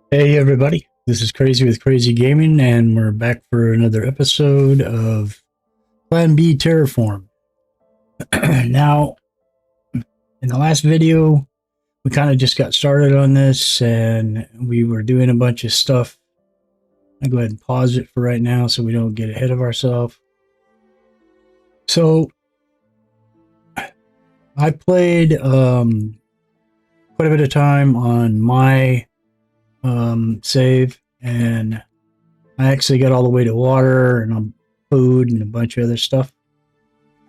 Hey everybody, this is Crazy with Crazy Gaming, and we're back for another episode of Plan B Terraform. Now, in the last video, we kind of just got started on this, and we were doing a bunch of stuff. I'll go ahead and pause it for right now so we don't get ahead of ourselves. So, I played quite a bit of time on my save, and I actually got all the way to water and food and a bunch of other stuff.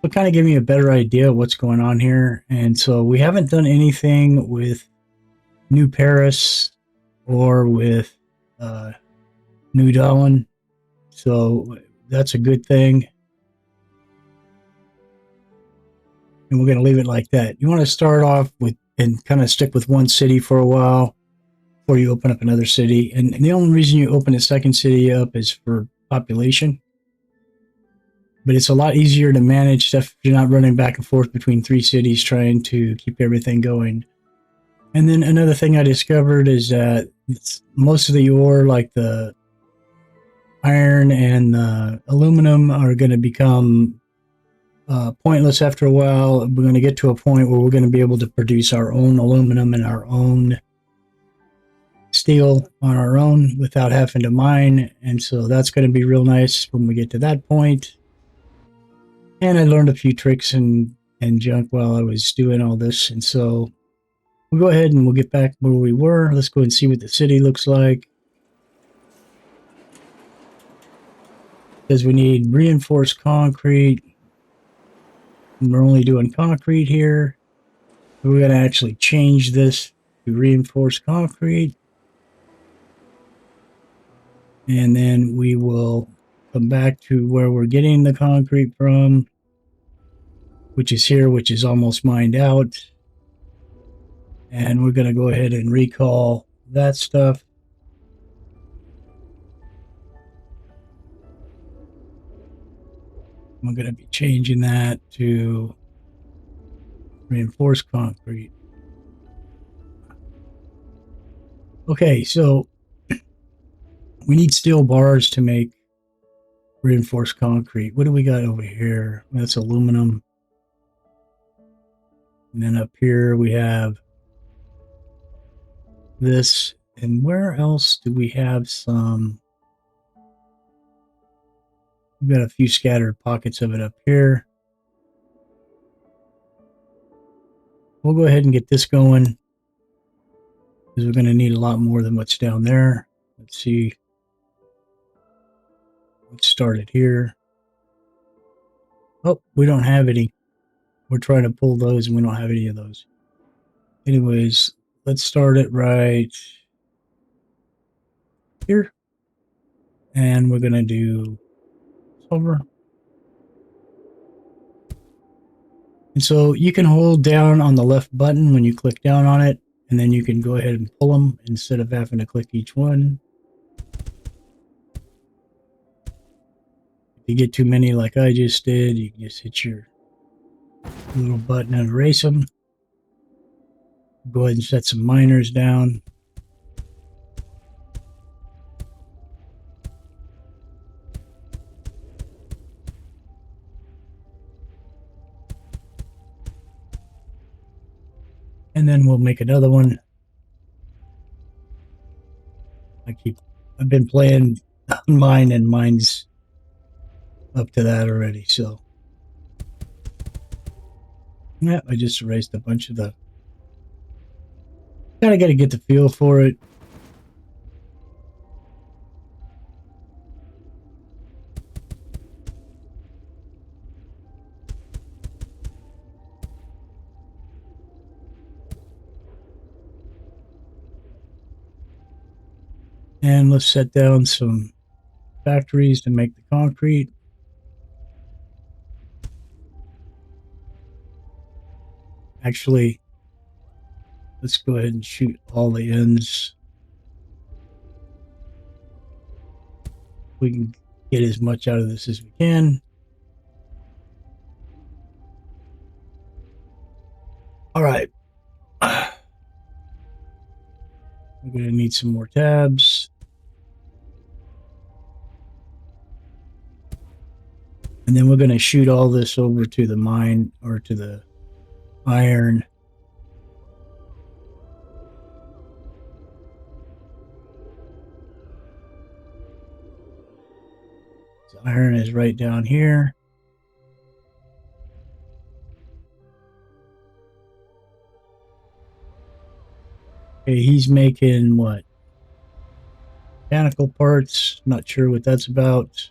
It kind of give me a better idea of what's going on here. And so we haven't done anything with New Paris or with uh, New Darwin. So that's a good thing. And we're going to leave it like that. You want to start off with and kind of stick with one city for a while before you open up another city. And the only reason you open a second city up is for population. But it's a lot easier to manage stuff if you're not running back and forth between three cities trying to keep everything going. And then another thing I discovered is that most of the ore, like the iron and the aluminum, are going to become pointless after a while. We're going to get to a point where we're going to be able to produce our own aluminum and our own steel on our own without having to mine. And so that's going to be real nice when we get to that point. And I learned a few tricks and junk while I was doing all this. And so we'll go ahead and we'll get back where we were. Let's go and see what the city looks like. Because we need reinforced concrete. And we're only doing concrete here. We're going to actually change this to reinforced concrete. And then we will come back to where we're getting the concrete from, which is here, which is almost mined out. And we're going to go ahead and recall that stuff. We're going to be changing that to reinforced concrete. Okay, so we need steel bars to make reinforced concrete. What do we got over here? That's aluminum. And then up here we have this. And where else do we have some? We've got a few scattered pockets of it up here. We'll go ahead and get this going because we're going to need a lot more than what's down there. Let's see. Let's start it here. Oh, we don't have any. We're trying to pull those and we don't have any of those. Anyways, let's start it right here. And we're going to do silver. And so you can hold down on the left button when you click down on it, and then you can go ahead and pull them instead of having to click each one. If you get too many like I just did, you can just hit your little button and erase them. Go ahead and set some miners down. And then we'll make another one. I've been playing mine and mine's up to that already. So yeah, I just erased a bunch of the, kind of got to get the feel for it. And let's set down some factories to make the concrete. Actually, let's go ahead and shoot all the ends. We can get as much out of this as we can. All right. We're going to need some more tabs. And then we're going to shoot all this over to the mine or to the iron. So iron is right down here. Okay, he's making what? Mechanical parts. Not sure what that's about.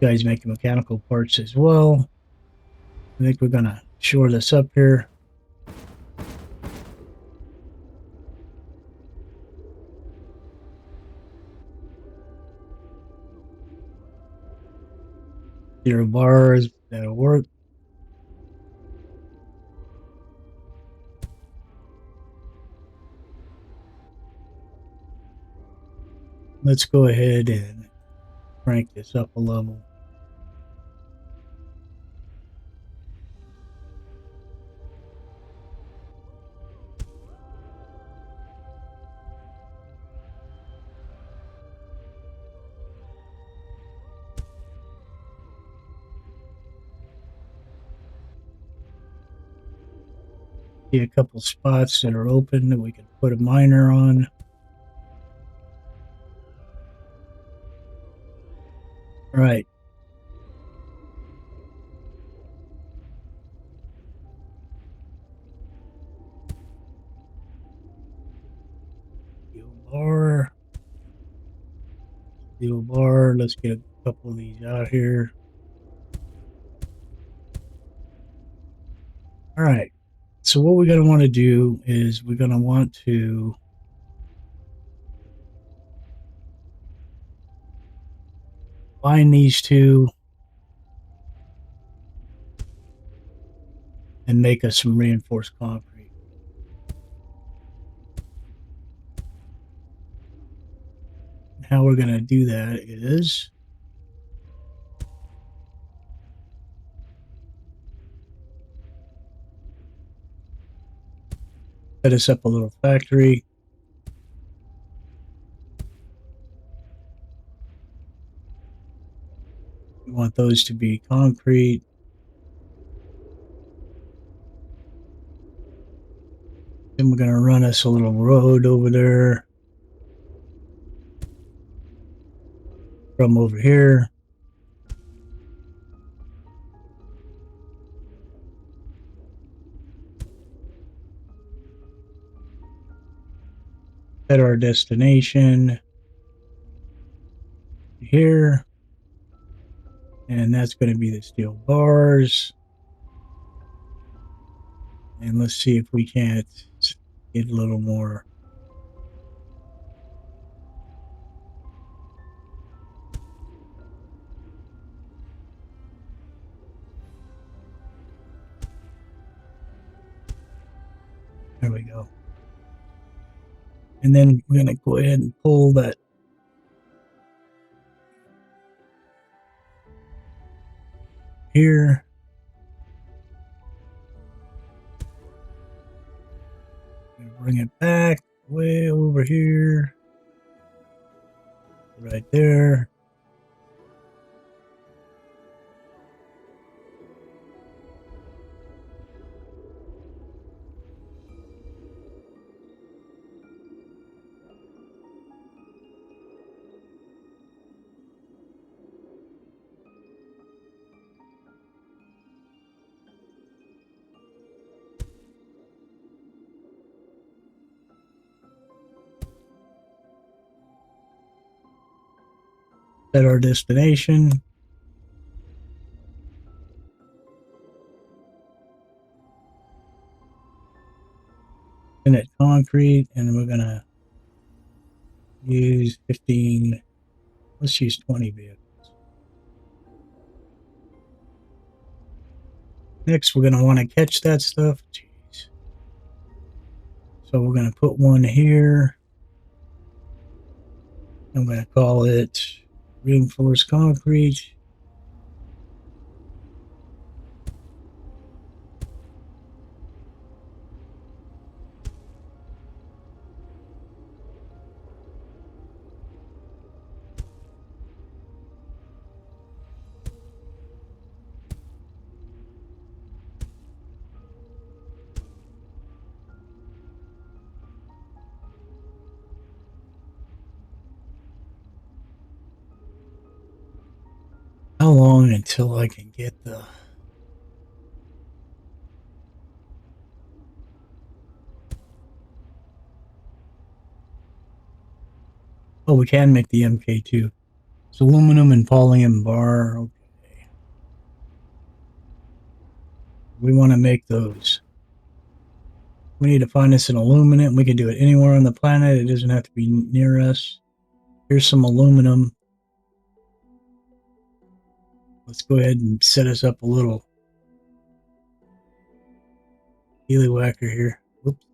Guys making mechanical parts as well. I think we're going to shore this up here. Zero bars, that'll work. Let's go ahead and crank this up a level. See a couple spots that are open that we can put a miner on. All right. Steel bar. Let's get a couple of these out here. All right. So what we're going to want to do is we're going to want to bind these two and make us some reinforced concrete. How we're going to do that is set us up a little factory. We want those to be concrete. Then we're going to run us a little road over there from over here. At our destination here. And that's going to be the steel bars. And let's see if we can't get a little more. There we go. And then we're going to go ahead and pull that here. Bring it back way over here. Right there. At our destination. In it concrete, and we're gonna use 15. Let's use 20 vehicles. Next, we're gonna want to catch that stuff. Jeez. So we're gonna put one here. I'm gonna call it reinforced concrete. long until I can get the... Oh, we can make the MK2. It's aluminum and polyam bar. Okay. We want to make those. We need to find us an aluminum. We can do it anywhere on the planet. It doesn't have to be near us. Here's some aluminum. Let's go ahead and set us up a little whacker here. Whoops.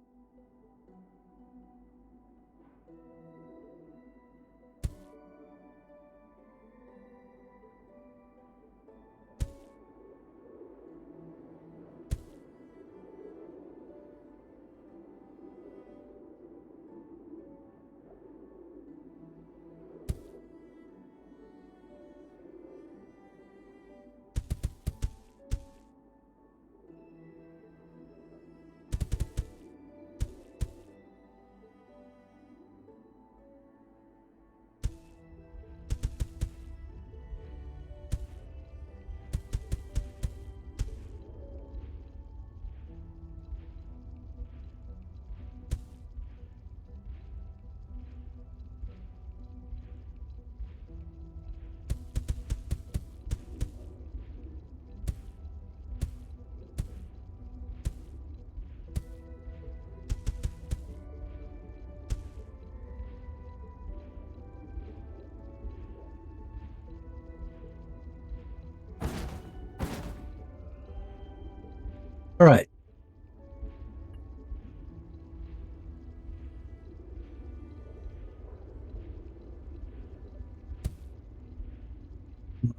All right.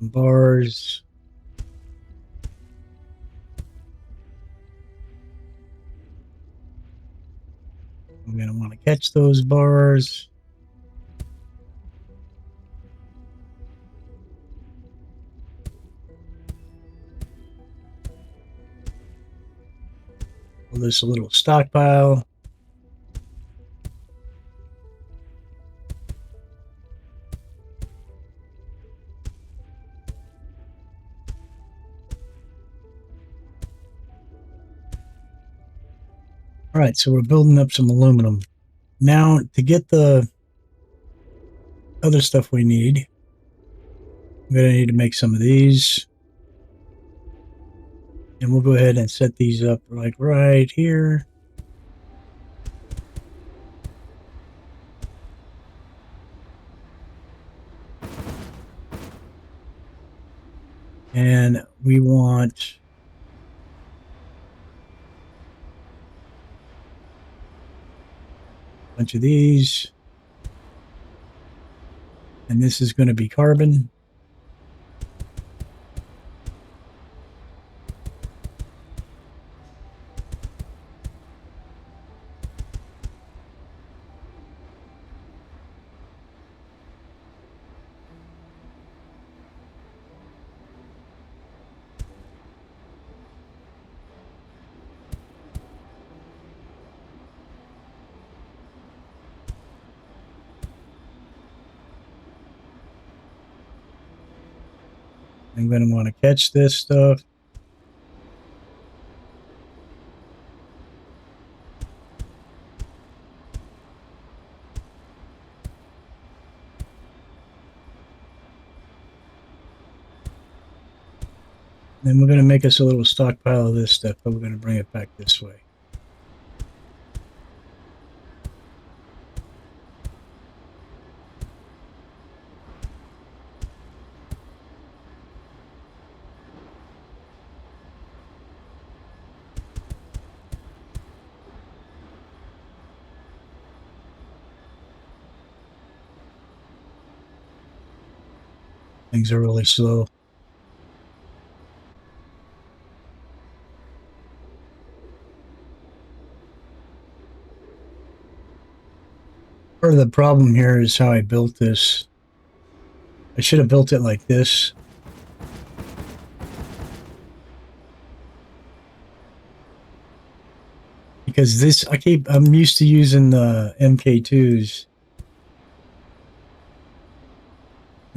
Bars. I'm going to want to catch those bars. Pull this a little stockpile. All right, so we're building up some aluminum. Now, to get the other stuff we need, I'm going to need to make some of these. And we'll go ahead and set these up like right here. And we want a bunch of these. And this is going to be carbon. I'm going to want to catch this stuff. Then we're going to make us a little stockpile of this stuff, but we're going to bring it back this way. Things are really slow. Part of the problem here is how I built this. I should have built it like this. Because this, I'm used to using the MK2s.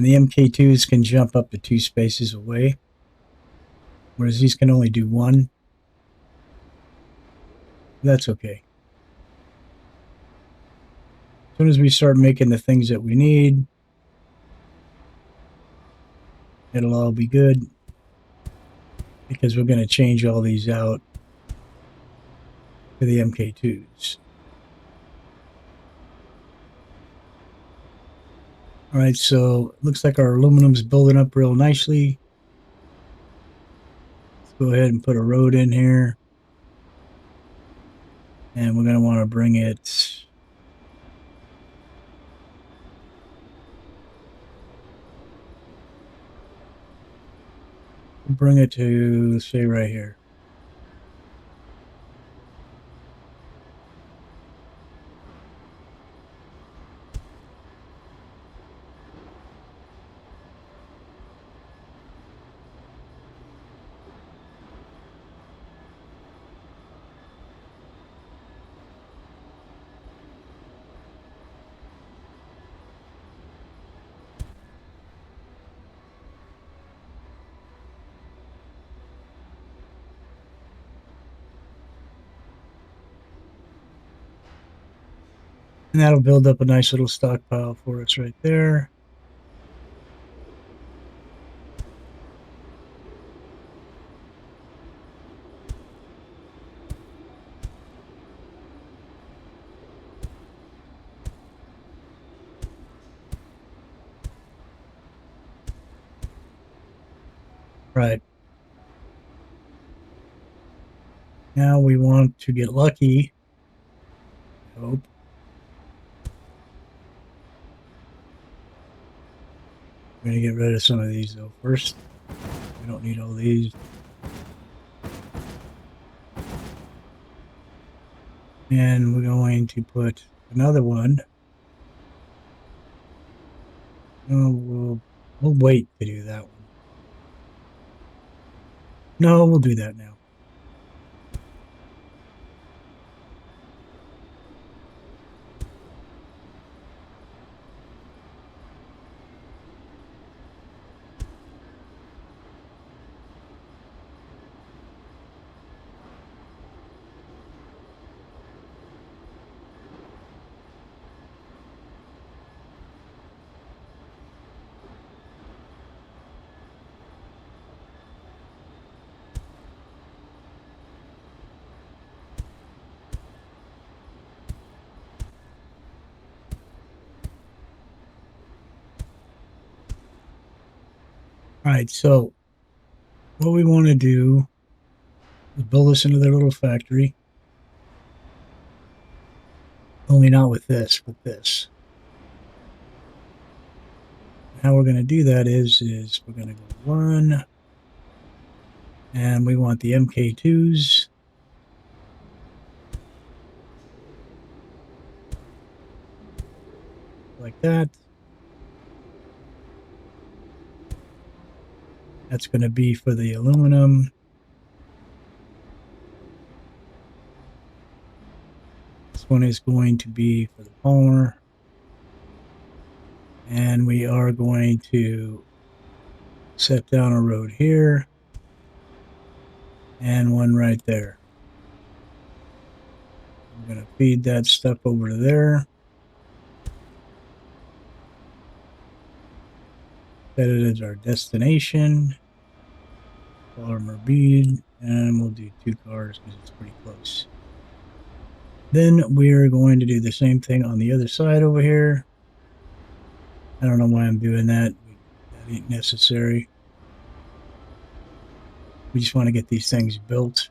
And the MK2s can jump up to 2 spaces away, whereas these can only do 1. That's okay. As soon as we start making the things that we need, it'll all be good, because we're going to change all these out to the MK2s. All right, so it looks like our aluminum's building up real nicely. Let's go ahead and put a road in here. And we're going to want to bring it to, say, right here. And that'll build up a nice little stockpile for us right there. Right. Now we want to get lucky. I hope. We're going to get rid of some of these, though, first. We don't need all these. And we're going to put another one. Oh, we'll wait to do that one. No, we'll do that now. All right, so what we want to do is build this into their little factory. Only not with this, with this. How we're going to do that is we're going to go 1, and we want the MK2s. Like that. That's going to be for the aluminum. This one is going to be for the polymer. And we are going to set down a road here and one right there. I'm going to feed that stuff over to there. Set it as our destination. Polymer bead, and we'll do 2 cars because it's pretty close. Then we're going to do the same thing on the other side over here. I don't know why I'm doing that. That ain't necessary. We just want to get these things built.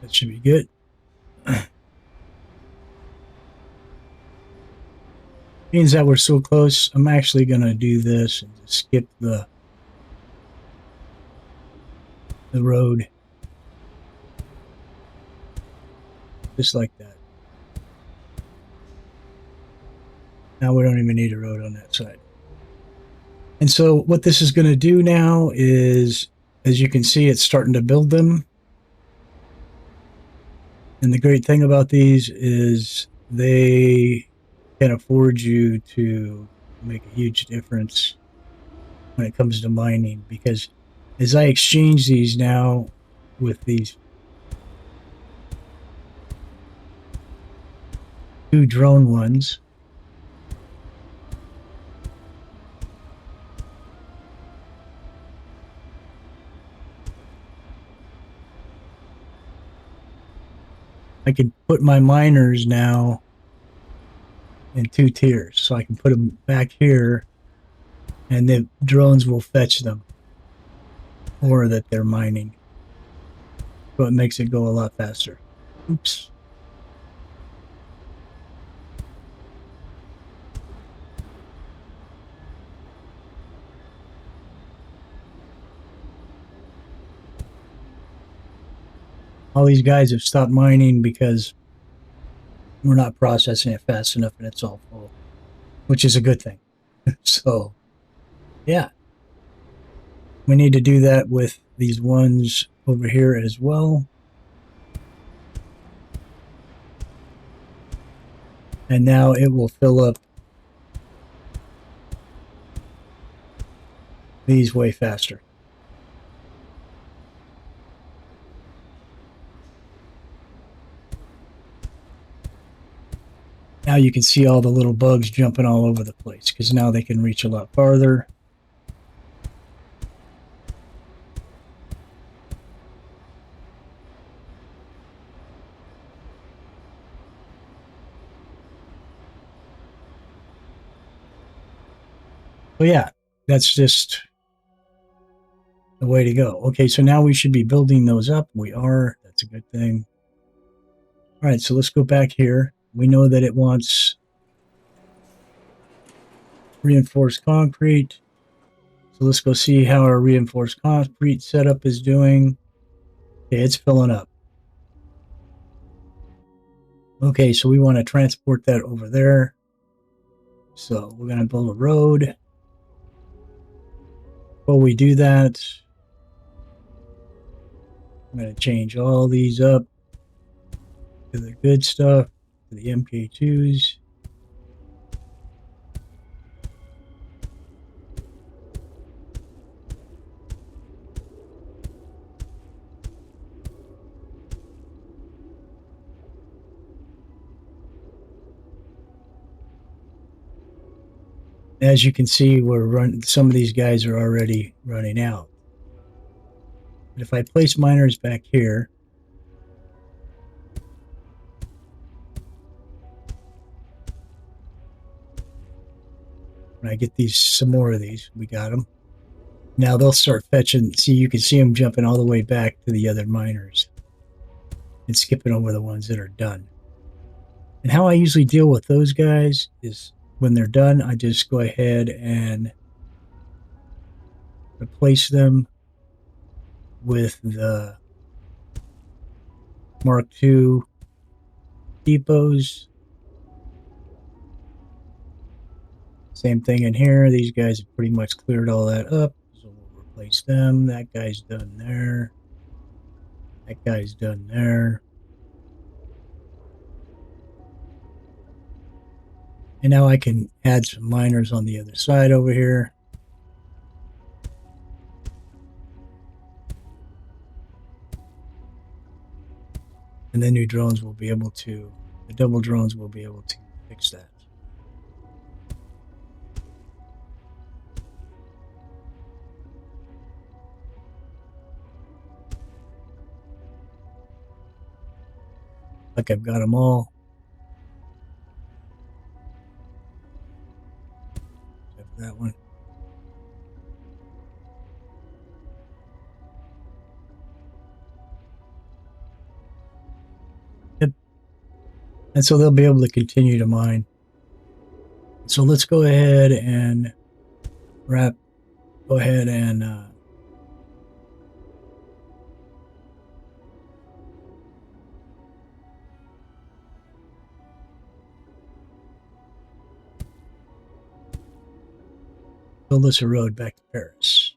That should be good. Means that we're so close, I'm actually going to do this and just skip the road. just like that. Now we don't even need a road on that side. And so what this is going to do now is, as you can see, it's starting to build them. And the great thing about these is they can afford you to make a huge difference when it comes to mining, because as I exchange these now with these 2 drone ones, I can put my miners now in 2 tiers. So I can put them back here and the drones will fetch them, or that they're mining. So it makes it go a lot faster. Oops. All these guys have stopped mining because we're not processing it fast enough and it's all full, which is a good thing. So, yeah, we need to do that with these ones over here as well. And now it will fill up these way faster. Now you can see all the little bugs jumping all over the place because now they can reach a lot farther. So yeah, that's just the way to go. Okay, so now we should be building those up. We are. That's a good thing. All right, so let's go back here. We know that it wants reinforced concrete. So let's go see how our reinforced concrete setup is doing. Okay, it's filling up. Okay, so we want to transport that over there. So we're going to build a road. Before we do that, I'm going to change all these up to the good stuff, to the MK2s. As you can see, some of these guys are already running out. But if I place miners back here, when I get some more of these, we got them. Now they'll start fetching. See, you can see them jumping all the way back to the other miners and skipping over the ones that are done. And how I usually deal with those guys is when they're done, I just go ahead and replace them with the Mark II depots. Same thing in here. These guys have pretty much cleared all that up. So we'll replace them. That guy's done there. That guy's done there. And now I can add some miners on the other side over here. And the new drones will be able to, the double drones will be able to fix that. Like I've got them all. Except for that one. Yep. And so they'll be able to continue to mine. So let's go ahead and go ahead and build us a road back to Paris.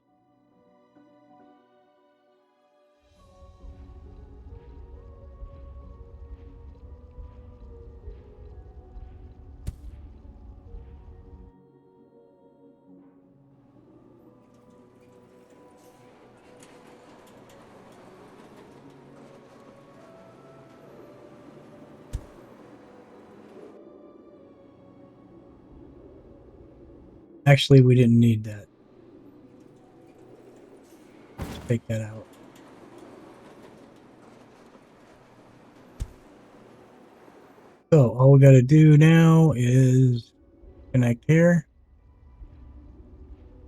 Actually, we didn't need that. Let's take that out. So all we got to do now is connect here.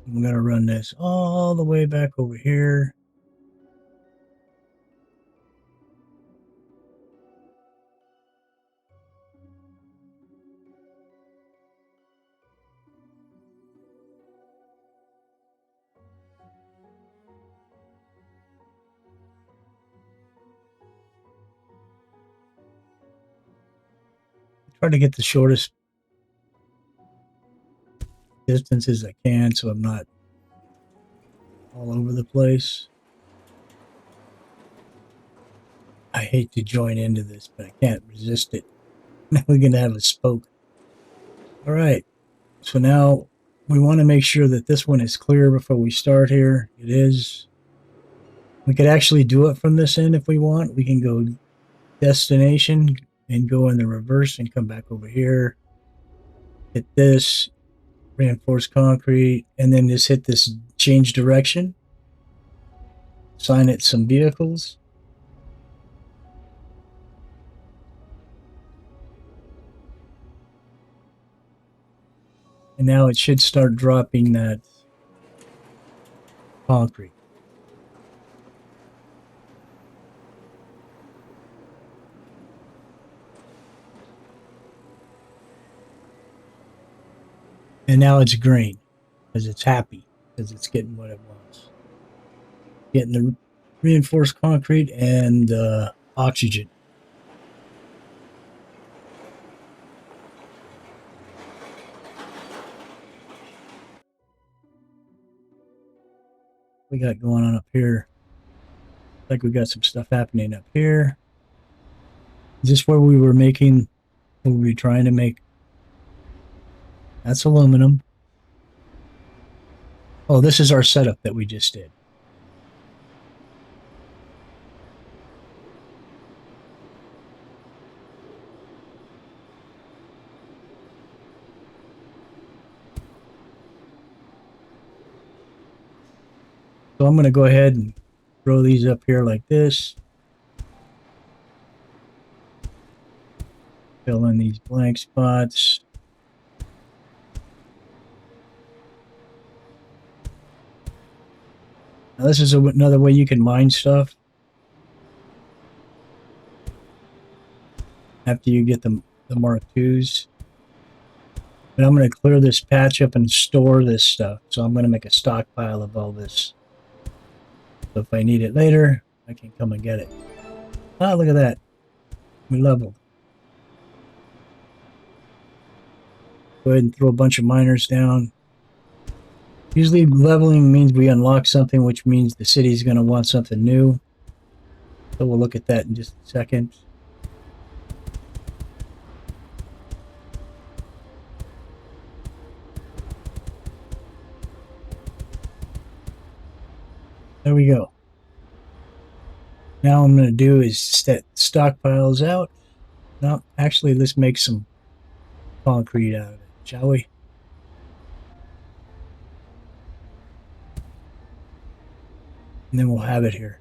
I'm going to run this all the way back over here. Try to get the shortest distances I can so I'm not all over the place. I hate to join into this, but I can't resist it. Now we're going to have a spoke. All right. So now we want to make sure that this one is clear before we start here. It is. We could actually do it from this end if we want. We can go destination and go in the reverse and come back over here. Hit this, reinforced concrete, and then just hit this change direction. Assign it some vehicles. And now it should start dropping that concrete. And now it's green because it's happy because it's getting what it wants. Getting the reinforced concrete and oxygen. We got going on up here. Like we got some stuff happening up here. Is this where we were making, what were we trying to make? That's aluminum. Oh, this is our setup that we just did. So I'm going to go ahead and throw these up here like this. Fill in these blank spots. Now this is another way you can mine stuff. After you get the Mark IIs. But I'm going to clear this patch up and store this stuff. So I'm going to make a stockpile of all this. So if I need it later, I can come and get it. Ah, look at that. We leveled. Go ahead and throw a bunch of miners down. Usually leveling means we unlock something, which means the city's going to want something new. So we'll look at that in just a second. There we go. Now what I'm going to do is set stockpiles out. No, actually, let's make some concrete out of it, shall we? And then we'll have it here.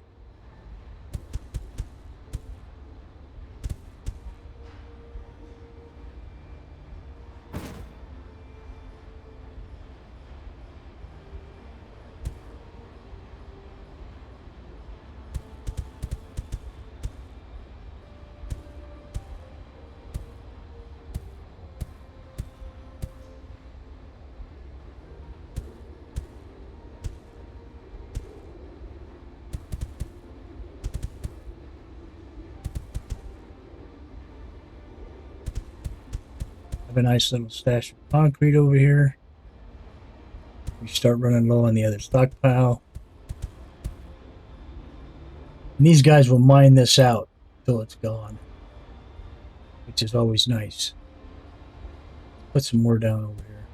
Have a nice little stash of concrete over here. We start running low on the other stockpile. And these guys will mine this out till it's gone, which is always nice. Put some more down over here.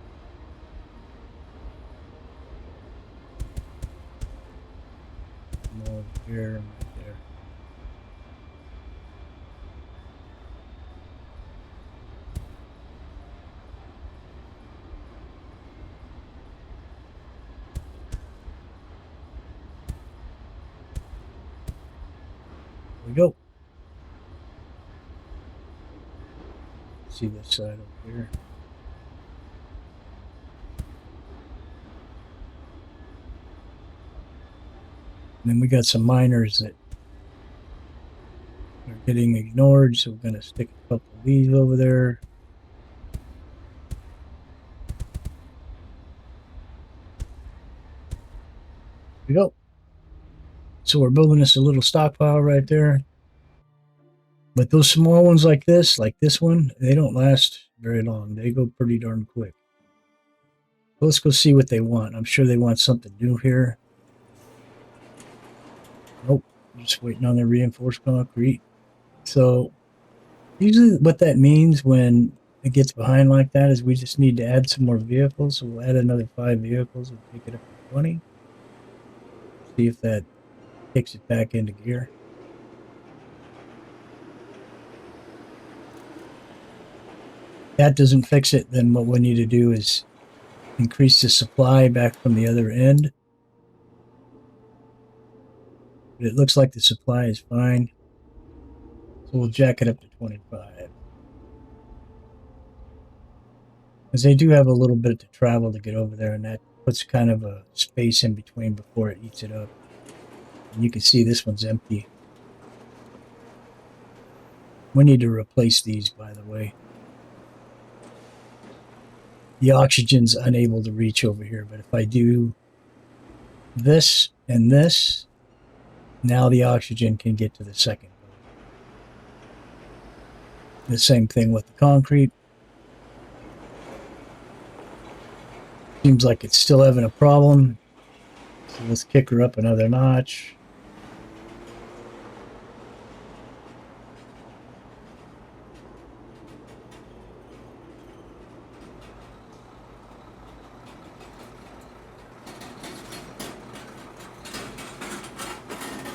More over here and right there. There we go. See this side over here. And then we got some miners that are getting ignored, so we're going to stick a couple of these over there. There we go. So we're building us a little stockpile right there. But those small ones like this one, they don't last very long. They go pretty darn quick. So let's go see what they want. I'm sure they want something new here. Nope. Just waiting on the reinforced concrete. So usually what that means when it gets behind like that is we just need to add some more vehicles. So we'll add another 5 vehicles and take it up to 20. See if that kicks it back into gear. If that doesn't fix it, then what we need to do is increase the supply back from the other end. But it looks like the supply is fine. So we'll jack it up to 25. Because they do have a little bit to travel to get over there, and that puts kind of a space in between before it eats it up. And you can see this one's empty. We need to replace these, by the way. The oxygen's unable to reach over here, but if I do this and this, now the oxygen can get to the second boat. The same thing with the concrete. Seems like it's still having a problem. So let's kick her up another notch.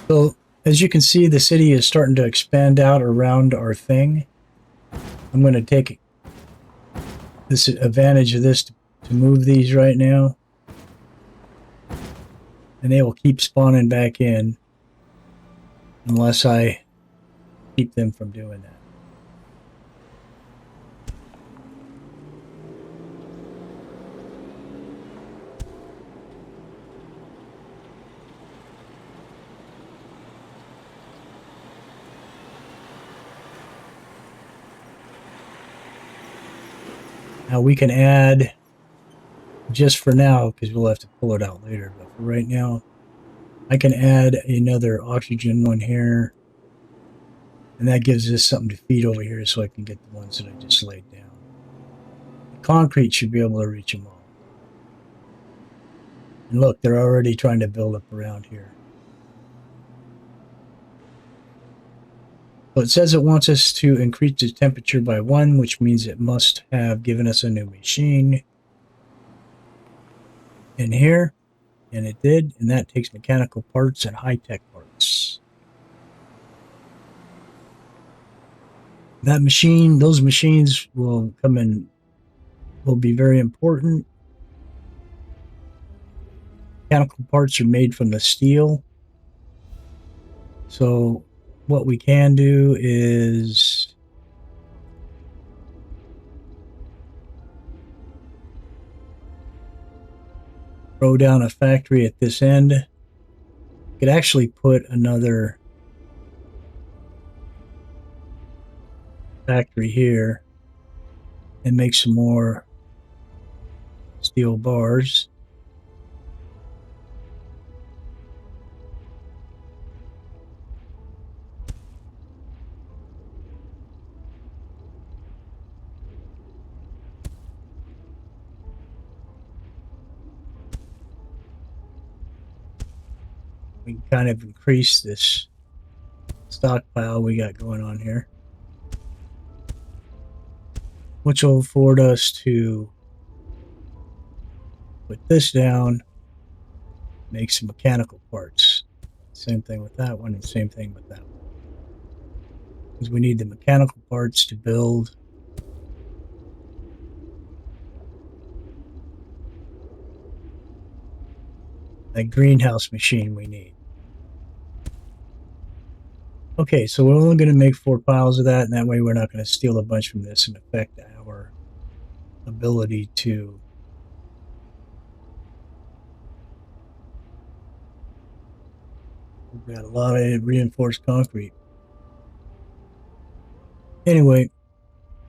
So as you can see, the city is starting to expand out around our thing. I'm going to take this advantage of this to move these right now. And they will keep spawning back in unless I keep them from doing that. Now we can add, just for now, because we'll have to pull it out later, but for right now, I can add another oxygen one here. And that gives us something to feed over here so I can get the ones that I just laid down. The concrete should be able to reach them all. And look, they're already trying to build up around here. So it says it wants us to increase the temperature by 1, which means it must have given us a new machine in here. And it did, and that takes mechanical parts and high-tech parts. That machine, those machines will come in, will be very important. Mechanical parts are made from the steel. So what we can do is throw down a factory at this end. Could actually put another factory here and make some more steel bars. we can kind of increase this stockpile we got going on here, which will afford us to put this down, make some mechanical parts. Same thing with that one, and same thing with that one. Because we need the mechanical parts to build that greenhouse machine we need. Okay, so we're only going to make 4 piles of that, and that way we're not going to steal a bunch from this and affect our ability to we've got a lot of reinforced concrete. Anyway,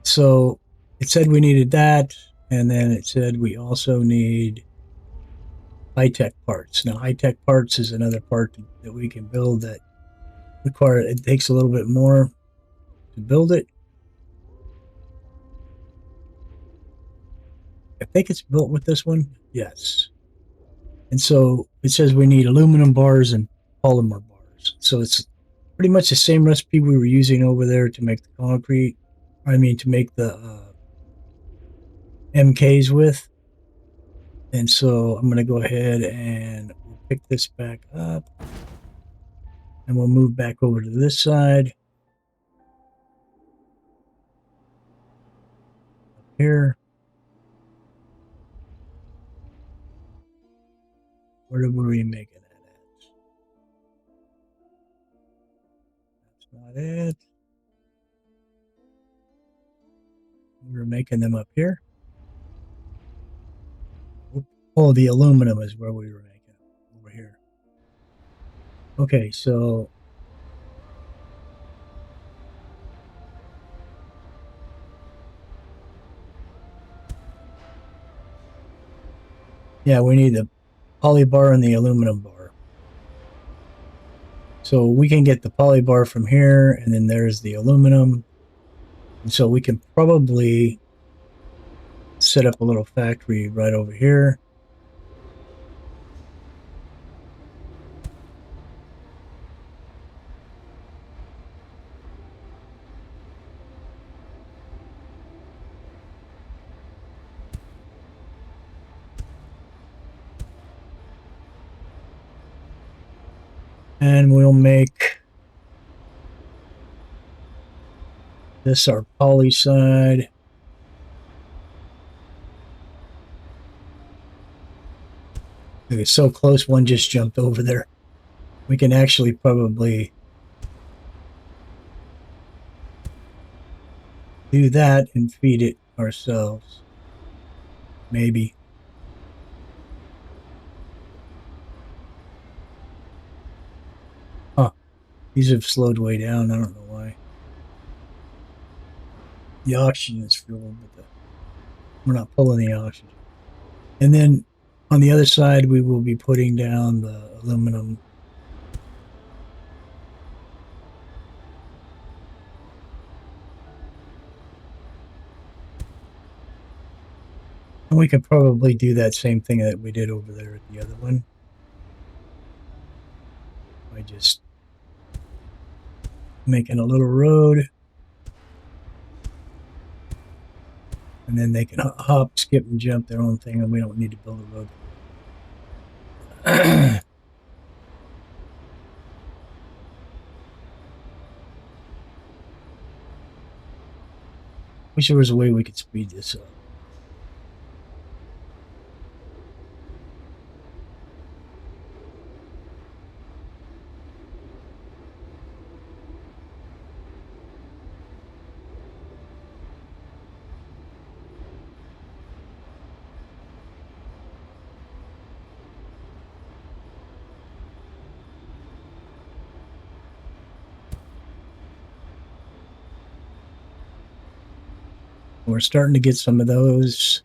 so it said we needed that, and then it said we also need high-tech parts. Now, high-tech parts is another part that we can build that it takes a little bit more to build it. I think it's built with this one. Yes. And so it says we need aluminum bars and polymer bars. So it's pretty much the same recipe we were using over there to make the concrete. I mean, to make the MKs with. And so I'm going to go ahead and we'll pick this back up. And we'll move back over to this side. Up here. Where were we making that at? That's not it. We were making them up here. Oh, the aluminum is where we were making it, over here. Okay, so yeah, we need the poly bar and the aluminum bar. So we can get the poly bar from here, and then there's the aluminum. And so we can probably set up a little factory right over here. And we'll make this our poly side. It's so close, one just jumped over there. We can actually probably do that and feed it ourselves. Maybe. Huh. These have slowed way down. I don't know why. The oxygen is fuel, but we're not pulling the oxygen. And then on the other side, we will be putting down the aluminum. And we could probably do that same thing that we did over there at the other one. By just making a little road. And then they can hop, skip, and jump their own thing, and we don't need to build a road for them. Wish there was a way we could speed this up. We're starting to get some of those.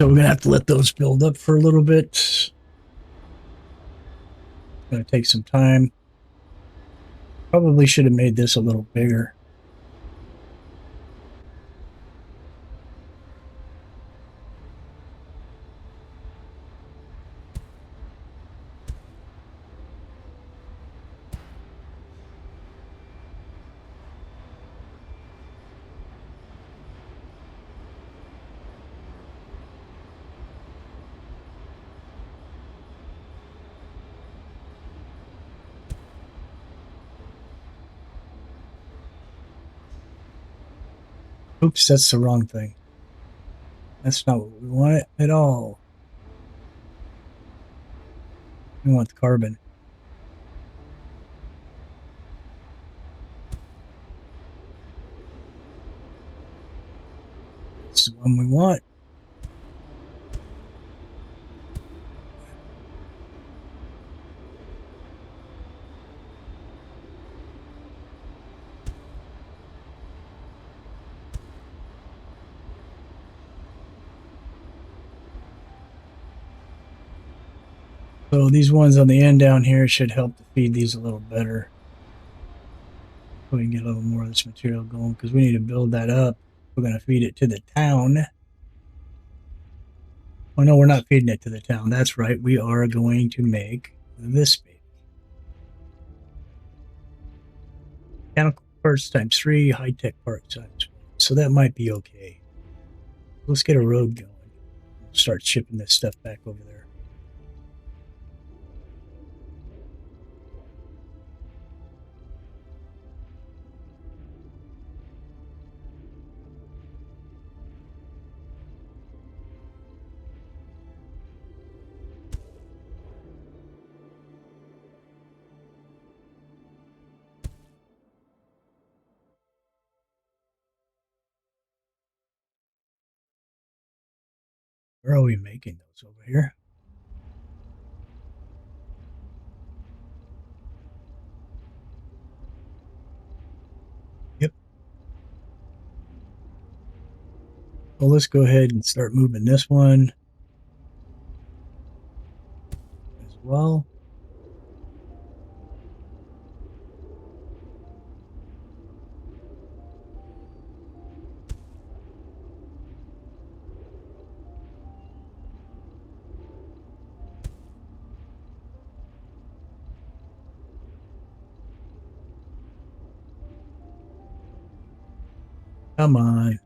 So we're going to have to let those build up for a little bit. It's going to take some time. Probably should have made this a little bigger. Oops, that's the wrong thing. That's not what we want at all. We want the carbon. This is the one we want. So these ones on the end down here should help to feed these a little better. So we can get a little more of this material going because we need to build that up. We're going to feed it to the town. Oh, no, we're not feeding it to the town. That's right. We are going to make this baby. Mechanical parts times 3, high-tech parts times 1. So that might be okay. Let's get a road going. We'll start shipping this stuff back over there. Where are we making those over here? Yep. Well, let's go ahead and start moving this one as well. Come on.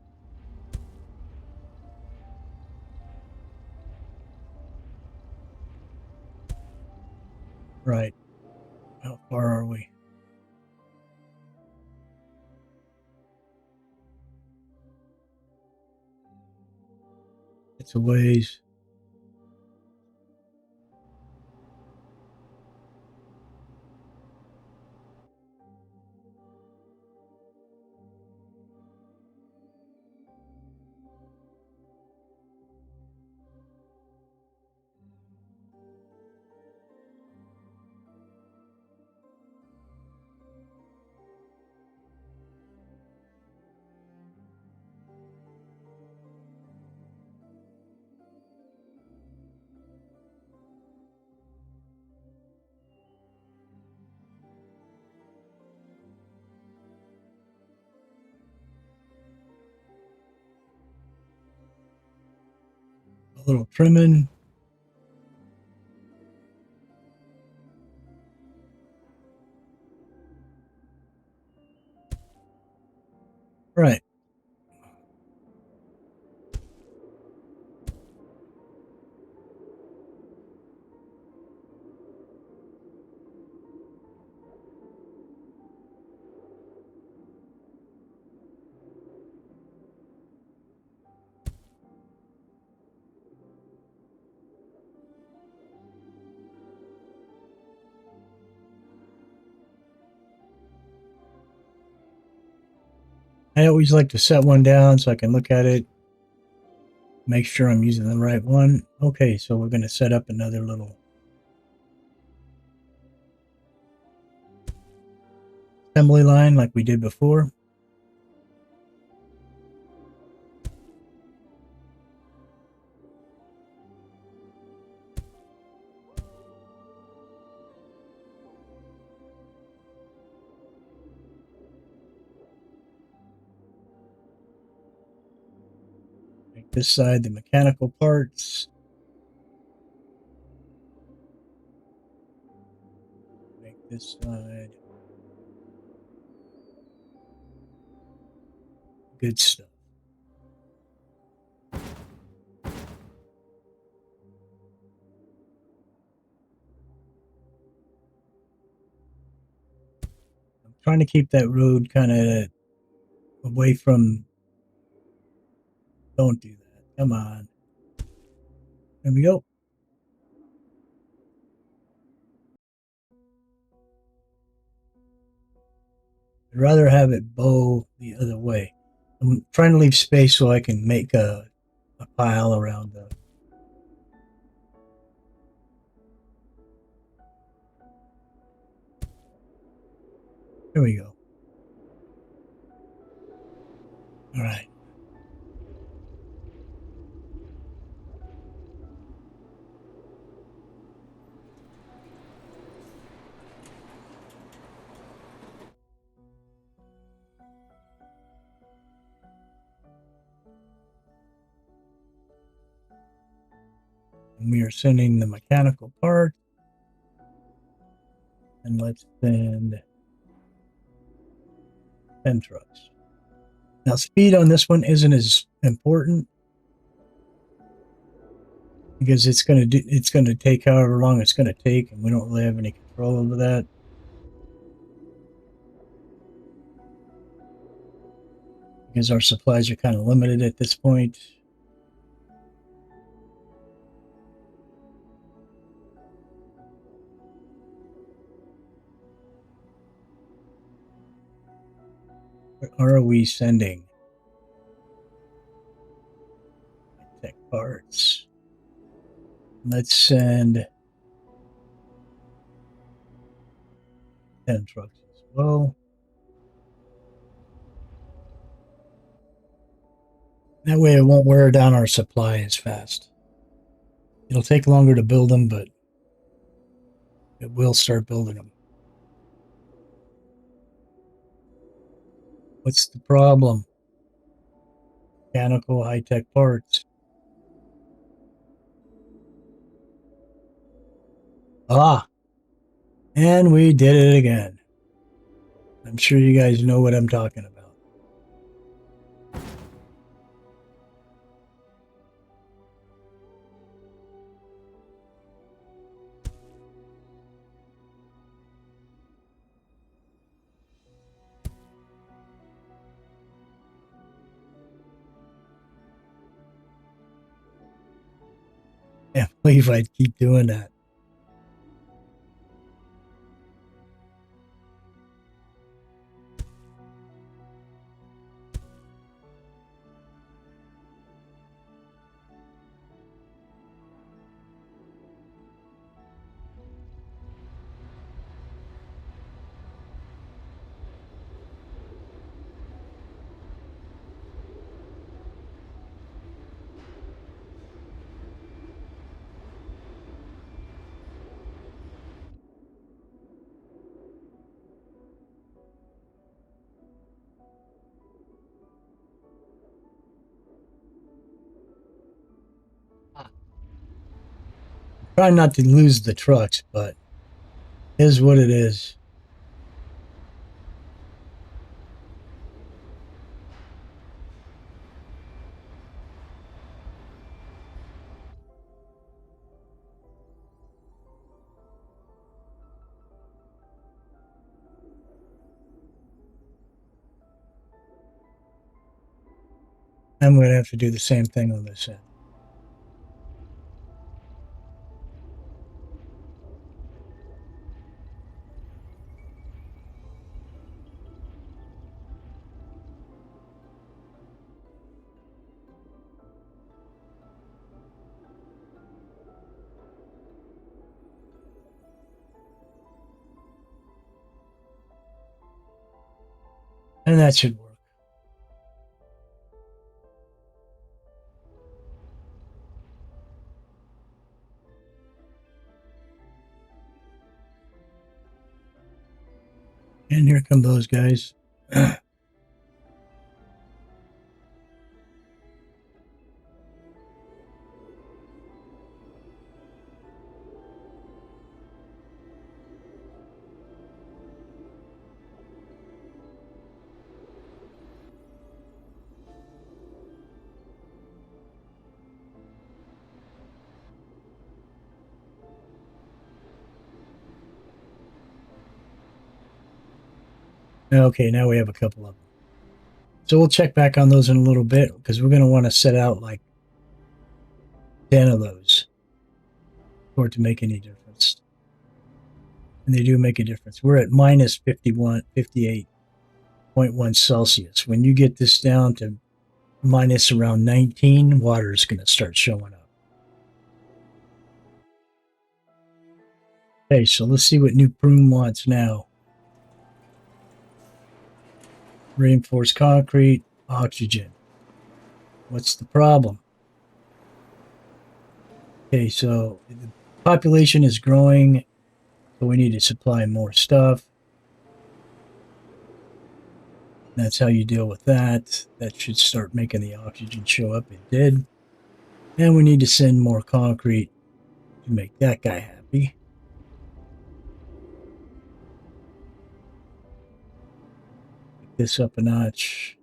Right. How far are we? It's a ways. A little trimming. Right. I always like to set one down so I can look at it, make sure I'm using the right one. Okay, so we're going to set up another little assembly line like we did before. this side the mechanical parts. Make this side. Good stuff. I'm trying to keep that road kind of away from. Don't do that. Come on. There we go. I'd rather have it bow the other way. I'm trying to leave space so I can make a pile around the. There we go. All right. And we are sending the mechanical part. And let's send 10 trucks. Now, speed on this one isn't as important because it's going to take however long it's going to take, and we don't really have any control over that. Because our supplies are kind of limited at this point. What are we sending? Tech parts. Let's send 10 trucks as well. That way it won't wear down our supply as fast. It'll take longer to build them, but it will start building them. What's the problem? Mechanical high-tech parts. Ah, and we did it again. I'm sure you guys know what I'm talking about. I can't believe I'd keep doing that. Try not to lose the trucks, but it is what it is. I'm going to have to do the same thing on this end. And that should work. And here come those guys. Okay, now we have a couple of them. So we'll check back on those in a little bit because we're going to want to set out like 10 of those for it to make any difference. And they do make a difference. We're at minus 51, 58.1 Celsius. When you get this down to minus around 19, water is going to start showing up. Okay, so let's see what New Prune wants now. Reinforced concrete, oxygen. What's the problem? Okay, so the population is growing, so we need to supply more stuff. That's how you deal with that. That should start making the oxygen show up. It did. And we need to send more concrete to make that guy happy. Pick this up a notch.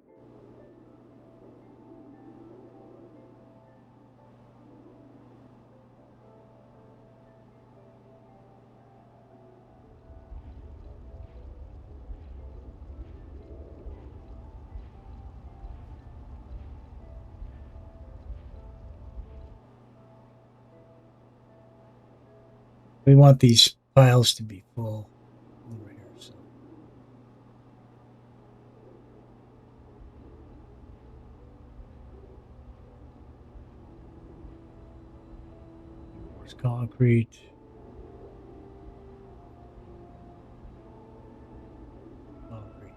We want these piles to be full over here. So there's concrete. Concrete.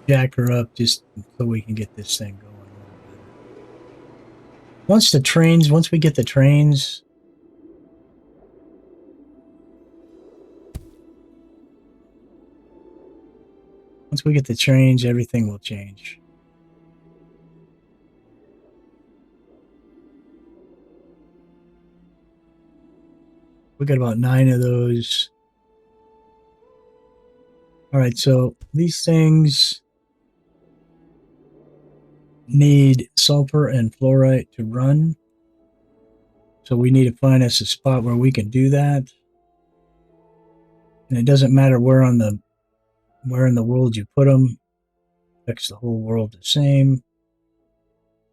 Jack her up just so we can get this thing going a little better. Once we get the trains, everything will change. We got about 9 of those. All right, so these things need sulfur and fluorite to run. So we need to find us a spot where we can do that. And it doesn't matter where in the world you put them. It affects the whole world the same.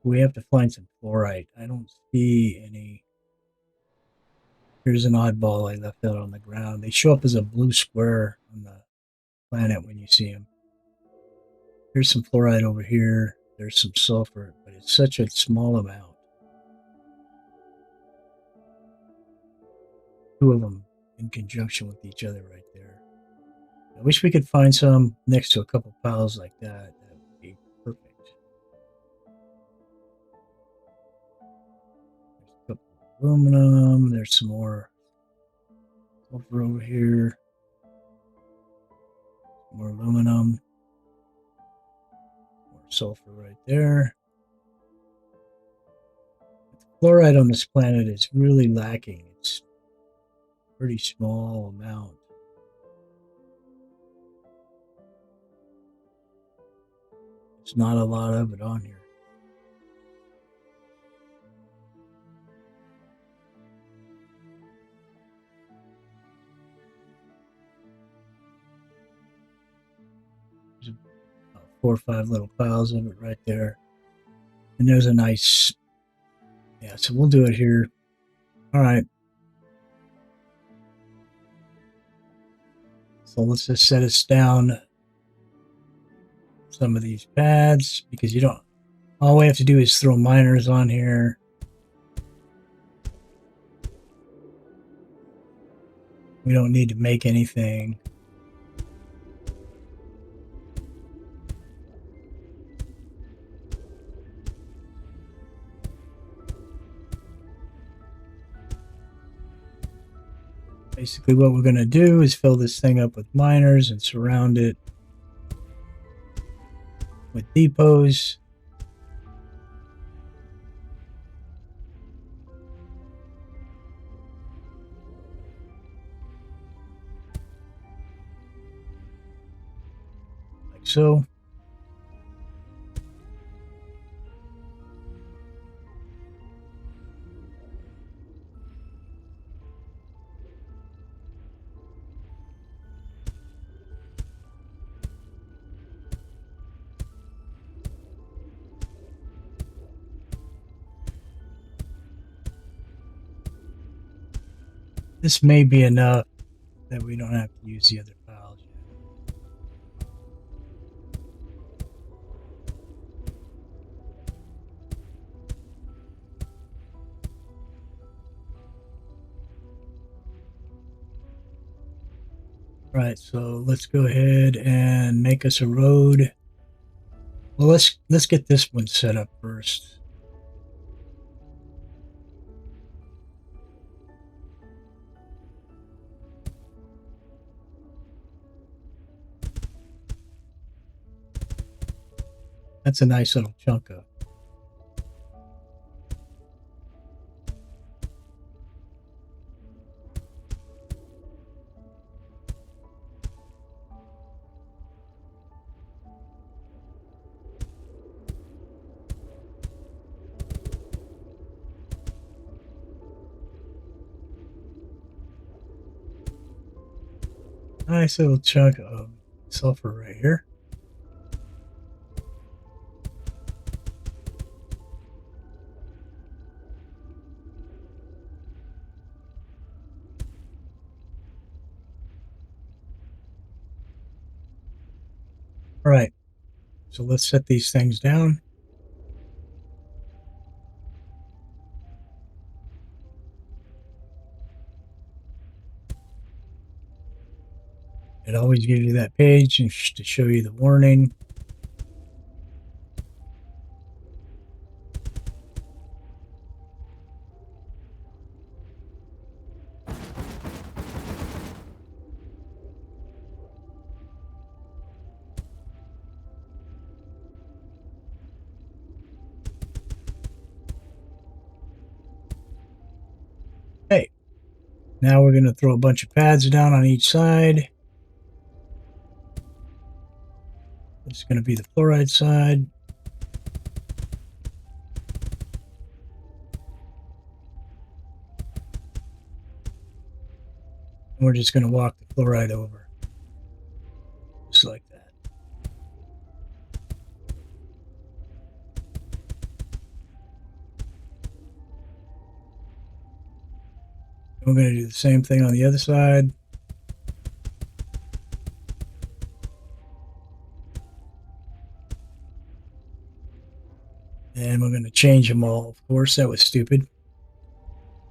We have to find some fluorite. I don't see any. Here's an oddball I left out on the ground. They show up as a blue square on the planet when you see them. Here's some fluoride over here. There's some sulfur, but it's such a small amount. 2 of them in conjunction with each other right there. I wish we could find some next to a couple piles like that. That would be perfect. There's a couple of aluminum. There's some more sulfur over here. More aluminum. More sulfur right there. The fluoride on this planet is really lacking. It's a pretty small amount. There's not a lot of it on here. There's about 4 or 5 little piles of it right there. And there's a nice, yeah, so we'll do it here. All right. So let's just set us down some of these pads because all we have to do is throw miners on here. We don't need to make anything. Basically, what we're going to do is fill this thing up with miners and surround it with depots. Like so. This may be enough that we don't have to use the other piles yet. Right, so let's go ahead and make us a road. Well, let's get this one set up first. That's a nice little chunk of. Nice little chunk of sulfur right here. All right, so let's set these things down. It always gives you that page to show you the warning. Hey, now we're going to throw a bunch of pads down on each side. This is going to be the fluoride side. And we're just going to walk the fluoride over. Just like that. And we're going to do the same thing on the other side. And we're going to change them all. Of course, that was stupid.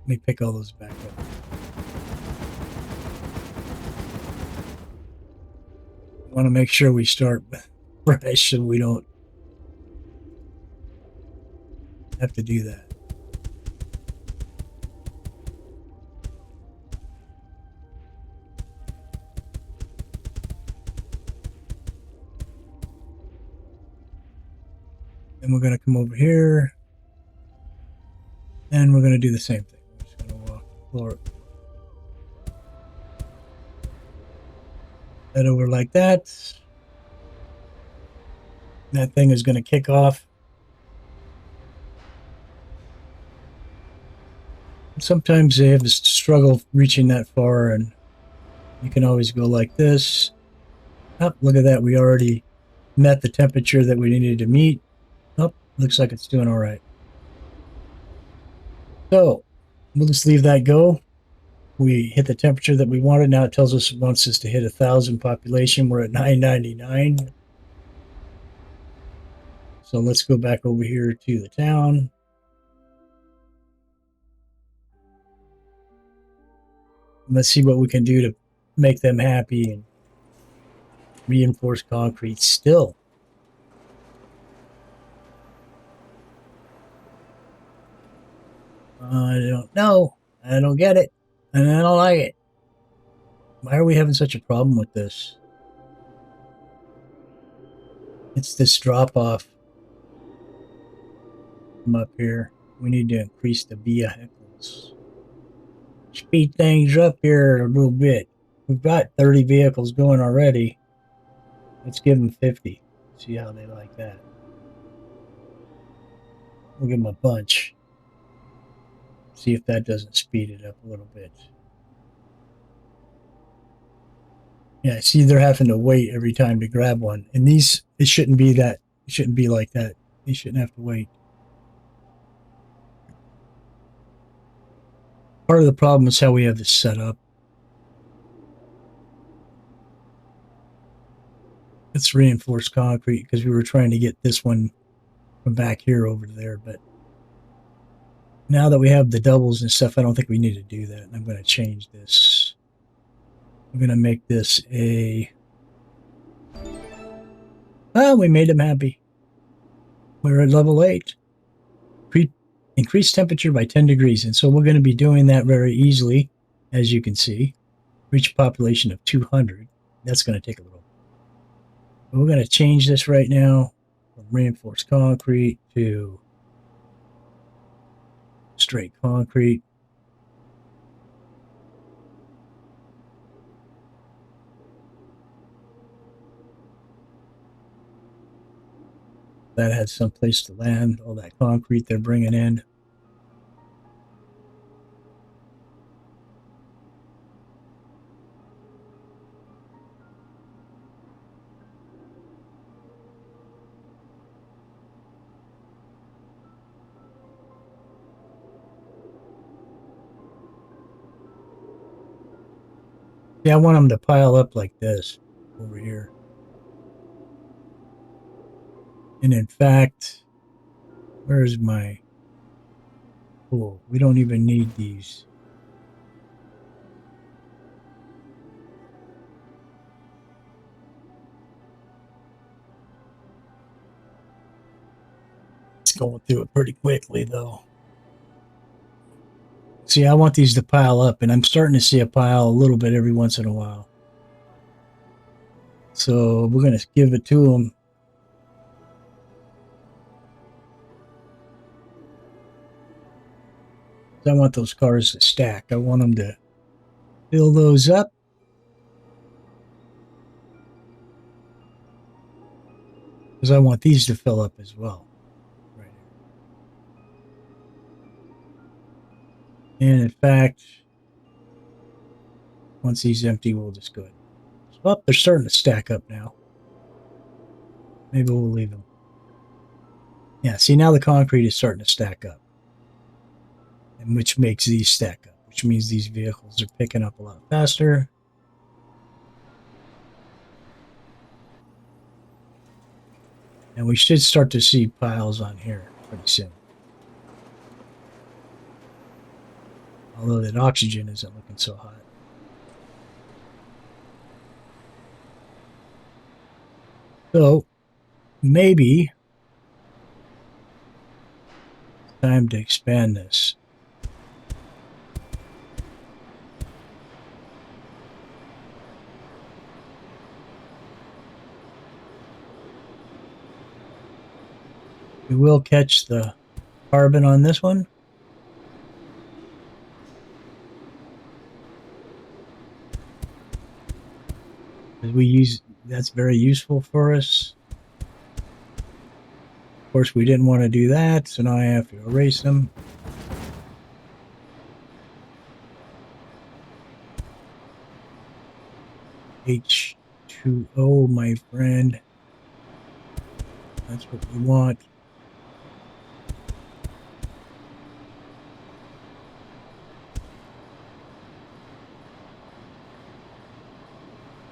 Let me pick all those back up. We want to make sure we start fresh so we don't have to do that. And we're going to come over here and we're going to do the same thing. We're just going to walk the floor that over like that. That thing is going to kick off. Sometimes they have to struggle reaching that far, and you can always go like this. Oh, look at that. We already met the temperature that we needed to meet. Oh, looks like it's doing all right. So we'll just leave that go. We hit the temperature that we wanted. Now it tells us it wants us to hit 1,000 population. We're at 999. So let's go back over here to the town. Let's see what we can do to make them happy and reinforce concrete still. I don't know. I don't get it. And I don't like it. Why are we having such a problem with this? It's this drop off from up here. We need to increase the vehicles. Speed things up here a little bit. We've got 30 vehicles going already. Let's give them 50. See how they like that. We'll give them a bunch. See if that doesn't speed it up a little bit. Yeah, see, they're having to wait every time to grab one. And these, it shouldn't be that. It shouldn't be like that. They shouldn't have to wait. Part of the problem is how we have this set up. It's reinforced concrete because we were trying to get this one from back here over there. But now that we have the doubles and stuff, I don't think we need to do that. I'm going to change this. I'm going to make this a... Well, we made them happy. We're at level 8. Increase temperature by 10 degrees. And so we're going to be doing that very easily, as you can see. Reach a population of 200. That's going to take a little. We're going to change this right now from reinforced concrete to straight concrete. That has some place to land, all that concrete they're bringing in. Yeah, I want them to pile up like this over here. And in fact, where's my... Oh, we don't even need these. It's going through it pretty quickly, though. See, I want these to pile up, and I'm starting to see a pile a little bit every once in a while. So we're going to give it to them. I want those cars to stack. I want them to fill those up. Because I want these to fill up as well. Right here. And in fact, once these empty, we'll just go ahead. Oh, they're starting to stack up now. Maybe we'll leave them. Yeah, see, now the concrete is starting to stack up. And which makes these stack up, which means these vehicles are picking up a lot faster. And we should start to see piles on here pretty soon. Although that oxygen isn't looking so hot. So, maybe it's time to expand this. We will catch the carbon on this one. We use, that's very useful for us. Of course, we didn't want to do that, so now I have to erase them. H2O, my friend. That's what we want.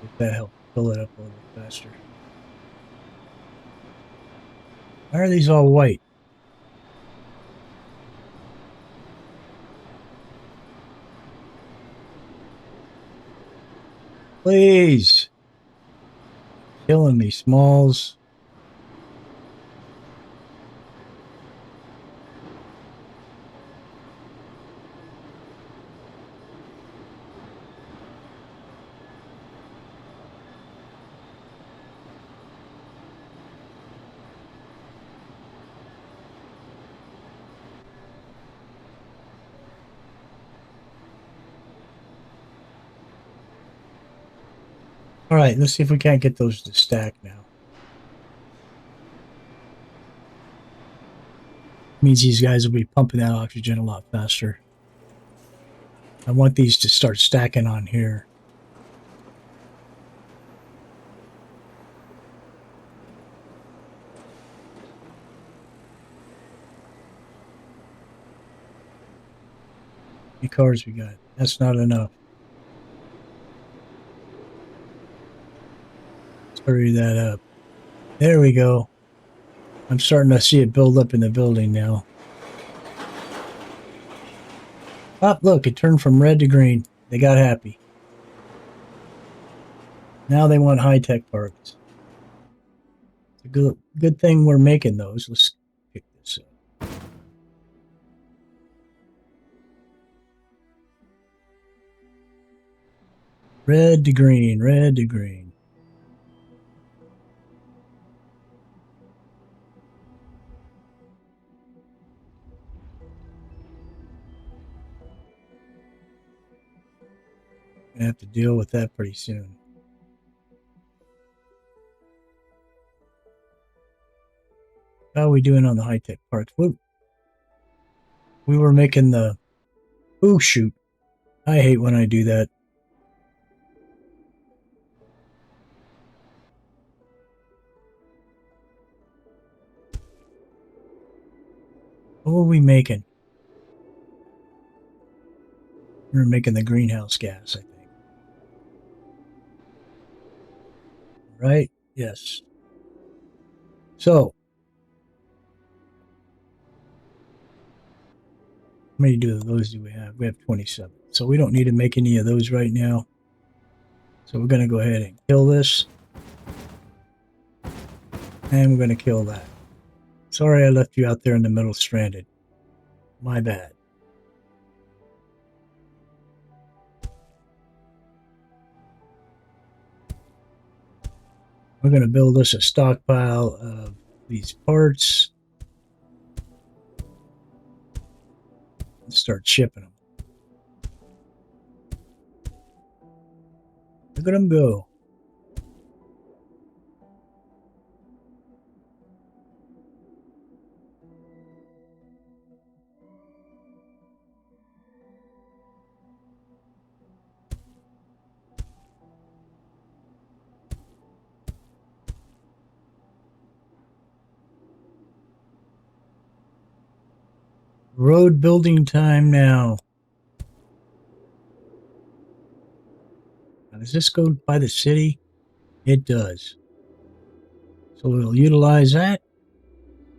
If that helps fill it up a little faster. Why are these all white? Please. Killing me, Smalls. All right, let's see if we can't get those to stack now. Means these guys will be pumping that oxygen a lot faster. I want these to start stacking on here. How many cars we got? That's not enough. Let's hurry that up. There we go. I'm starting to see it build up in the building now. Oh, look, it turned from red to green. They got happy. Now they want high-tech parts. It's a good thing we're making those. Let's pick this up. Red to green, red to green. Gonna have to deal with that pretty soon. How are we doing on the high-tech parts? We were making the... Oh, shoot. I hate when I do that. What were we making? We were making the greenhouse gas, I think. Right? Yes. So, how many of those do we have? We have 27. So we don't need to make any of those right now. So we're going to go ahead and kill this. And we're going to kill that. Sorry I left you out there in the middle stranded. My bad. We're going to build us a stockpile of these parts. And start shipping them. Look at them go. Road building time now. Now, does this go by the city? It does. So we'll utilize that.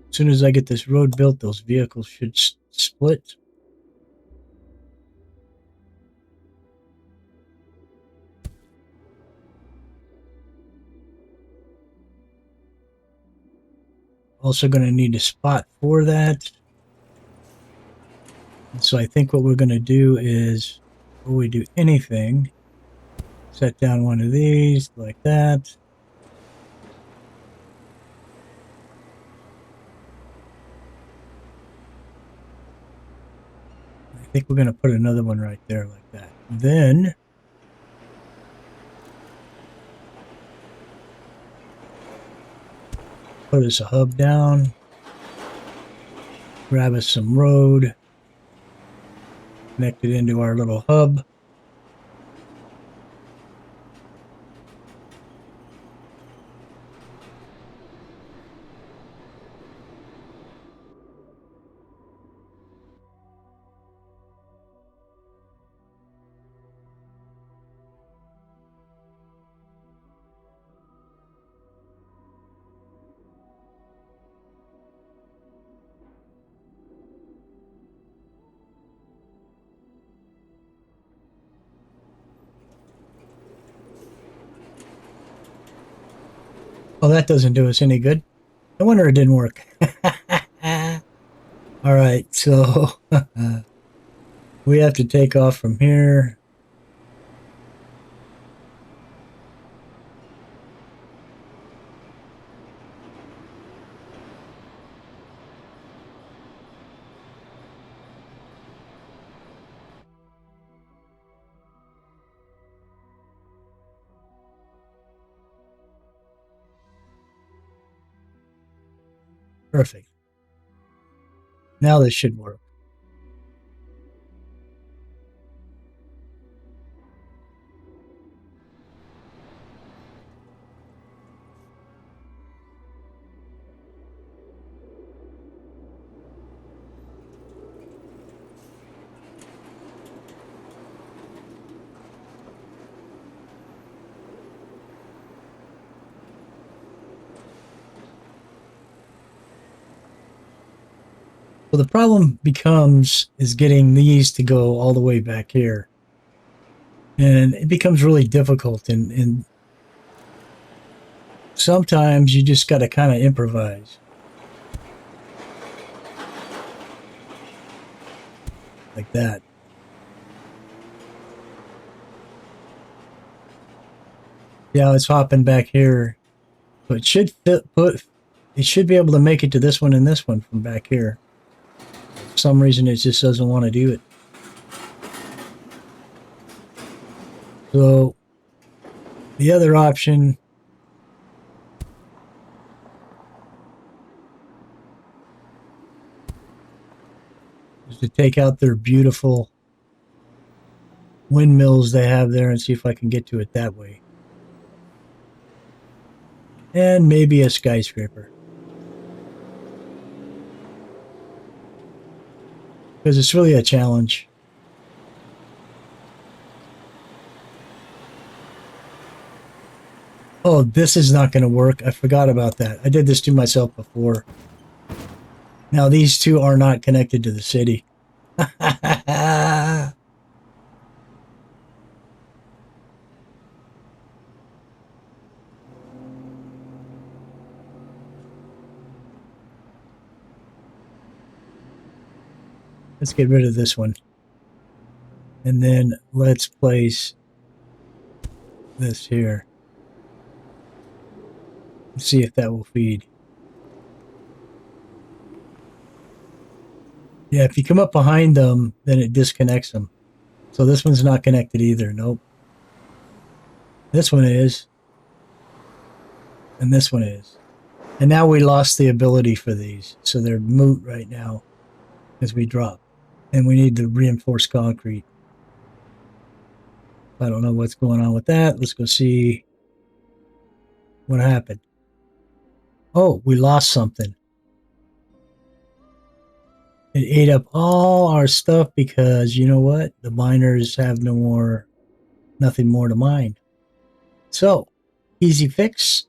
As soon as I get this road built, those vehicles should split. Also going to need a spot for that. And so I think what we're going to do is, before we do anything, set down one of these like that. I think we're going to put another one right there like that. Then put us a hub down. Grab us some road. Connect it into our little hub. Oh, that doesn't do us any good. No wonder it didn't work. All right, so we have to take off from here. Perfect. Now this should work. Well, the problem becomes is getting these to go all the way back here. And it becomes really difficult. And sometimes you just got to kind of improvise. Like that. Yeah, it's hopping back here. So it should it should be able to make it to this one and this one from back here. For some reason it just doesn't want to do it. So the other option is to take out their beautiful windmills they have there and see if I can get to it that way. And maybe a skyscraper. Because it's really a challenge. Oh, this is not going to work. I forgot about that. I did this to myself before. Now, these two are not connected to the city. Let's get rid of this one. And then let's place this here. Let's see if that will feed. Yeah, if you come up behind them, then it disconnects them. So this one's not connected either. Nope. This one is. And this one is. And now we lost the ability for these. So they're moot right now as we drop. And we need to reinforce concrete. I don't know what's going on with that. Let's go see what happened. Oh, we lost something. It ate up all our stuff because you know what? The miners have nothing more to mine. So, easy fix.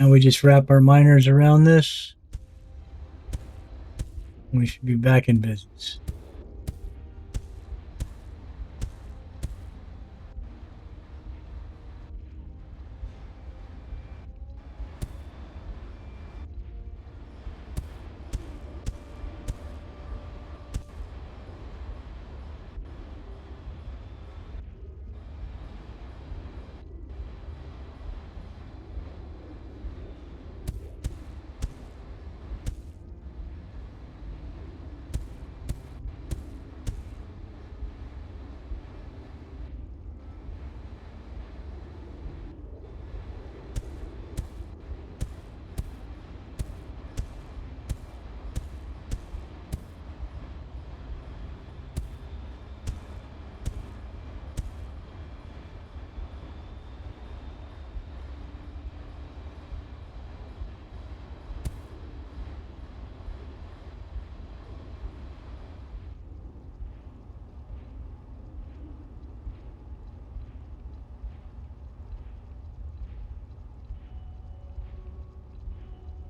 Now we just wrap our miners around this. We should be back in business.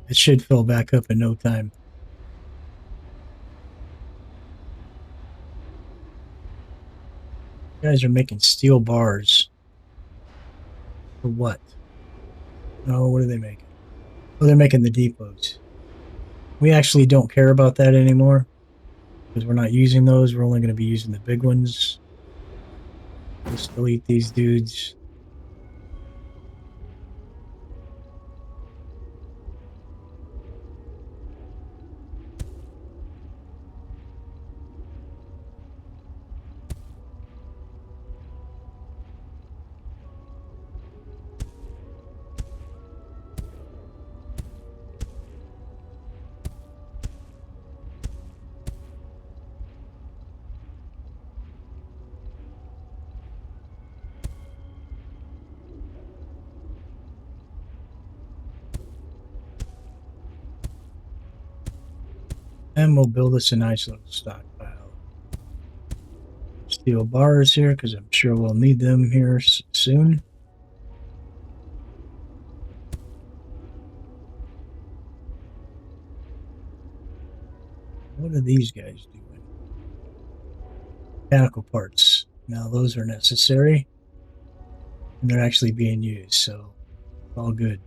It should fill back up in no time. You guys are making steel bars. For what? Oh, what are they making? Oh, they're making the depots. We actually don't care about that anymore because we're not using those. We're only going to be using the big ones. Just delete these dudes. And we'll build us a nice little stockpile. Steel bars here because I'm sure we'll need them here soon. What are these guys doing? Mechanical parts. Now those are necessary. And they're actually being used, so all good.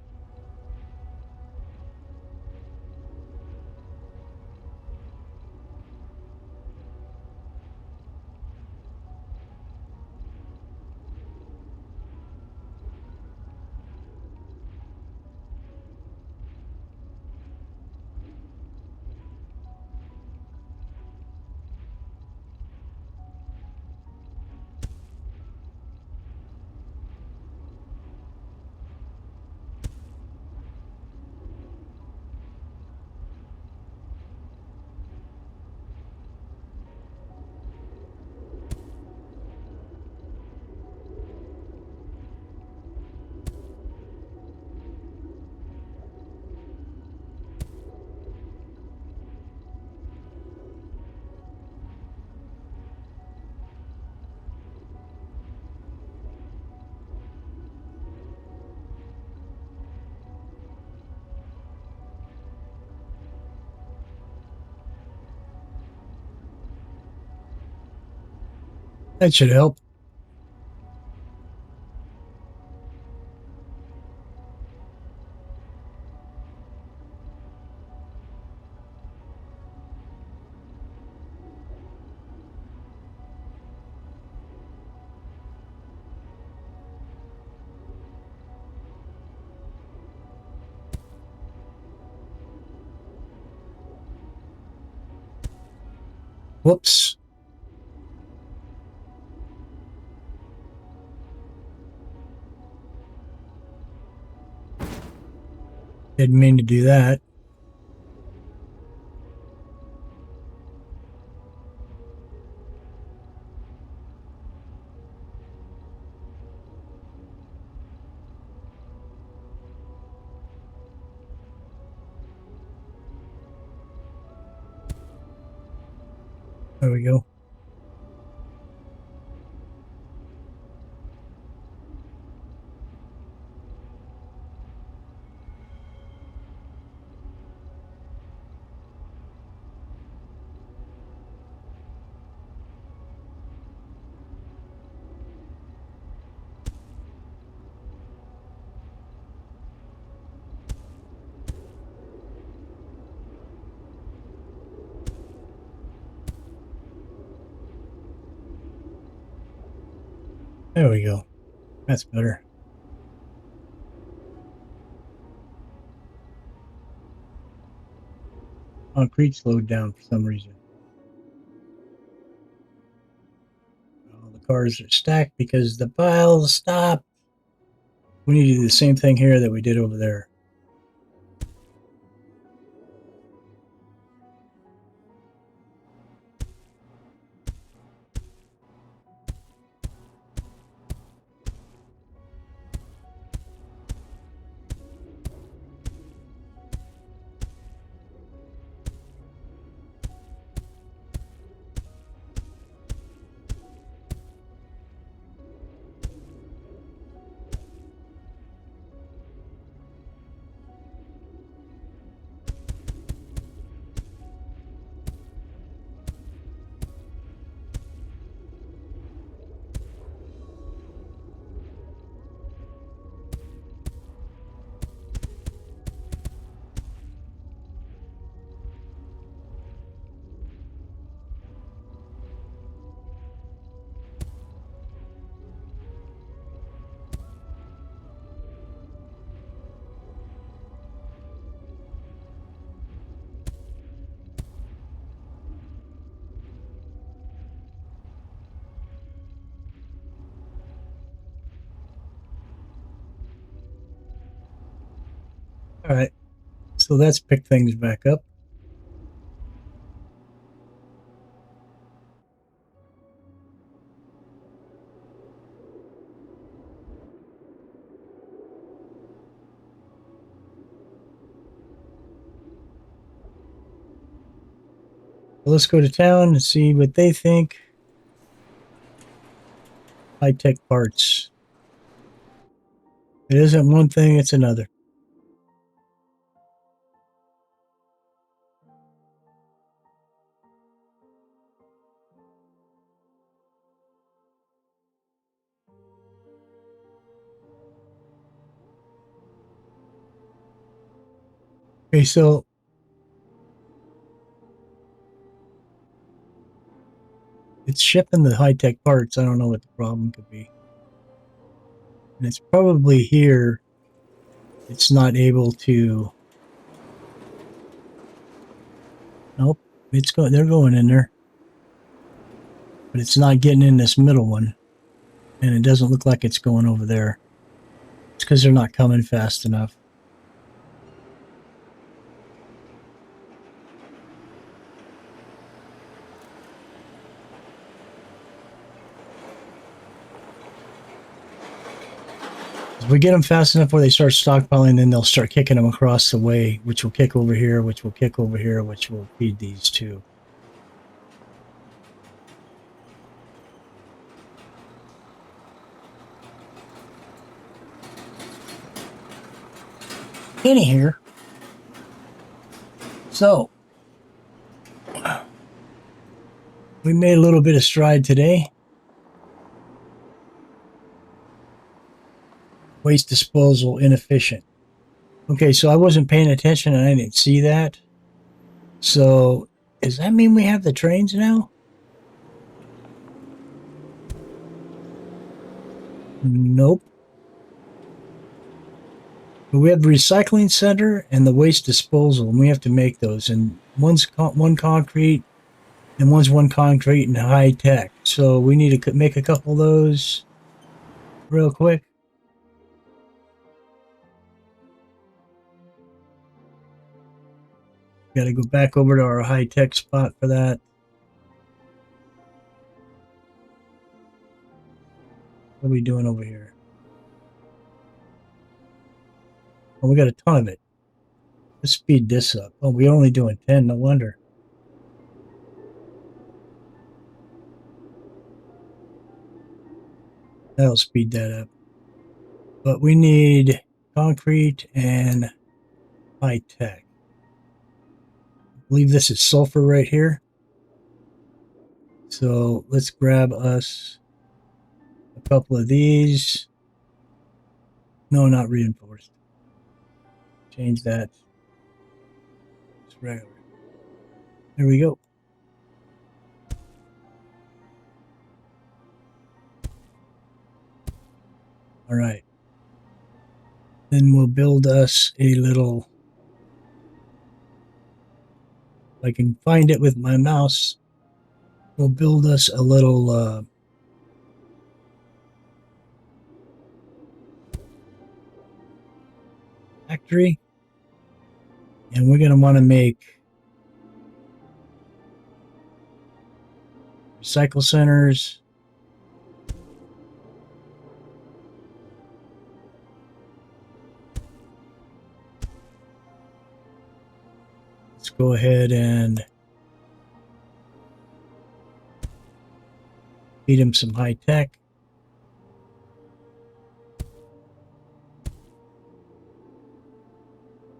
That should help. Whoops. Didn't mean to do that. There we go. There we go. That's better. Concrete slowed down for some reason. All the cars are stacked because the piles stopped. We need to do the same thing here that we did over there. All right. So let's pick things back up. Let's go to town and see what they think. High-tech parts. It isn't one thing, it's another. Okay, so it's shipping the high-tech parts. I don't know what the problem could be. And it's probably here. It's not able to. Nope. It's going. They're going in there, but it's not getting in this middle one, and it doesn't look like it's going over there. It's because they're not coming fast enough. If we get them fast enough where they start stockpiling, then they'll start kicking them across the way, which will kick over here, which will kick over here, which will feed these two. In here. So we made a little bit of stride today. Waste disposal inefficient. Okay, so I wasn't paying attention and I didn't see that. So does that mean we have the trains now? Nope. But we have the recycling center and the waste disposal, and we have to make those. And one's one concrete, and one's one concrete and high tech. So we need to make a couple of those real quick. Got to go back over to our high tech spot for that. What are we doing over here? Oh, we got a ton of it. Let's speed this up. Oh, we're only doing 10. No wonder. That'll speed that up. But we need concrete and high tech. I believe this is sulfur right here. So let's grab us a couple of these. No, not reinforced. Change that. It's regular. There we go. All right. Then we'll build us a little, if I can find it with my mouse, we'll build us a little factory. And we're going to want to make recycle centers. Let's go ahead and feed him some high tech.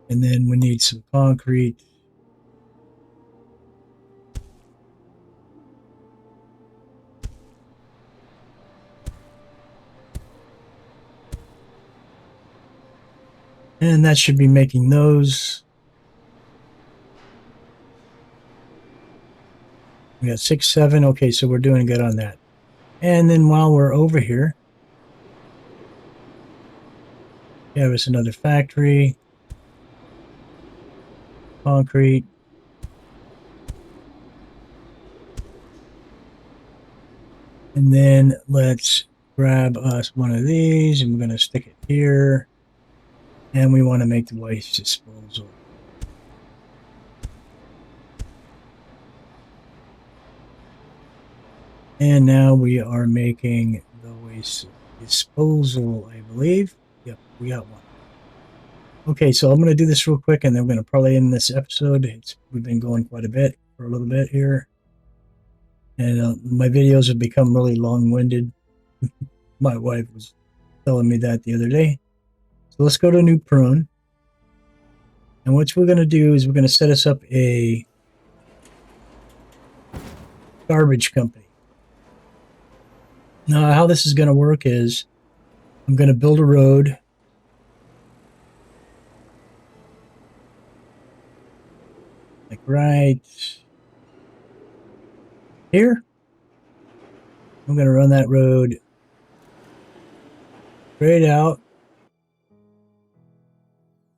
And then we need some concrete. And that should be making those. We got 6, 7. Okay, so we're doing good on that. And then while we're over here, give us another factory. Concrete. And then let's grab us one of these and we're going to stick it here. And we want to make the waste disposal. And now we are making the waste disposal, I believe. Yep, we got one. Okay, so I'm going to do this real quick and then we're going to probably end this episode. We've been going quite a bit for a little bit here. And my videos have become really long-winded. My wife was telling me that the other day. So let's go to New Prune. And what we're going to do is we're going to set us up a garbage company. Now, how this is going to work is I'm going to build a road. Like right here. I'm going to run that road straight out.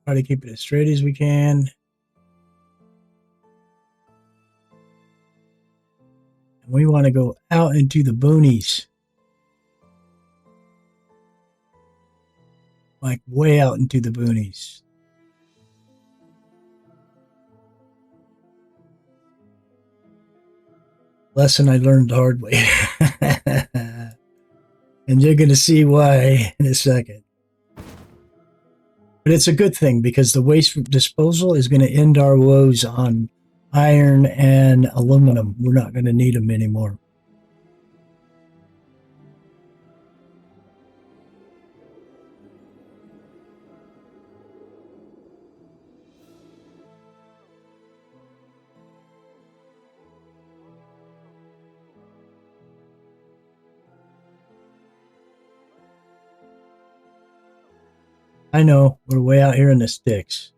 Try to keep it as straight as we can. And we want to go out into the boonies. Like way out into the boonies. Lesson I learned the hard way. And you're going to see why in a second. But it's a good thing because the waste disposal is going to end our woes on iron and aluminum. We're not going to need them anymore. I know, we're way out here in the sticks.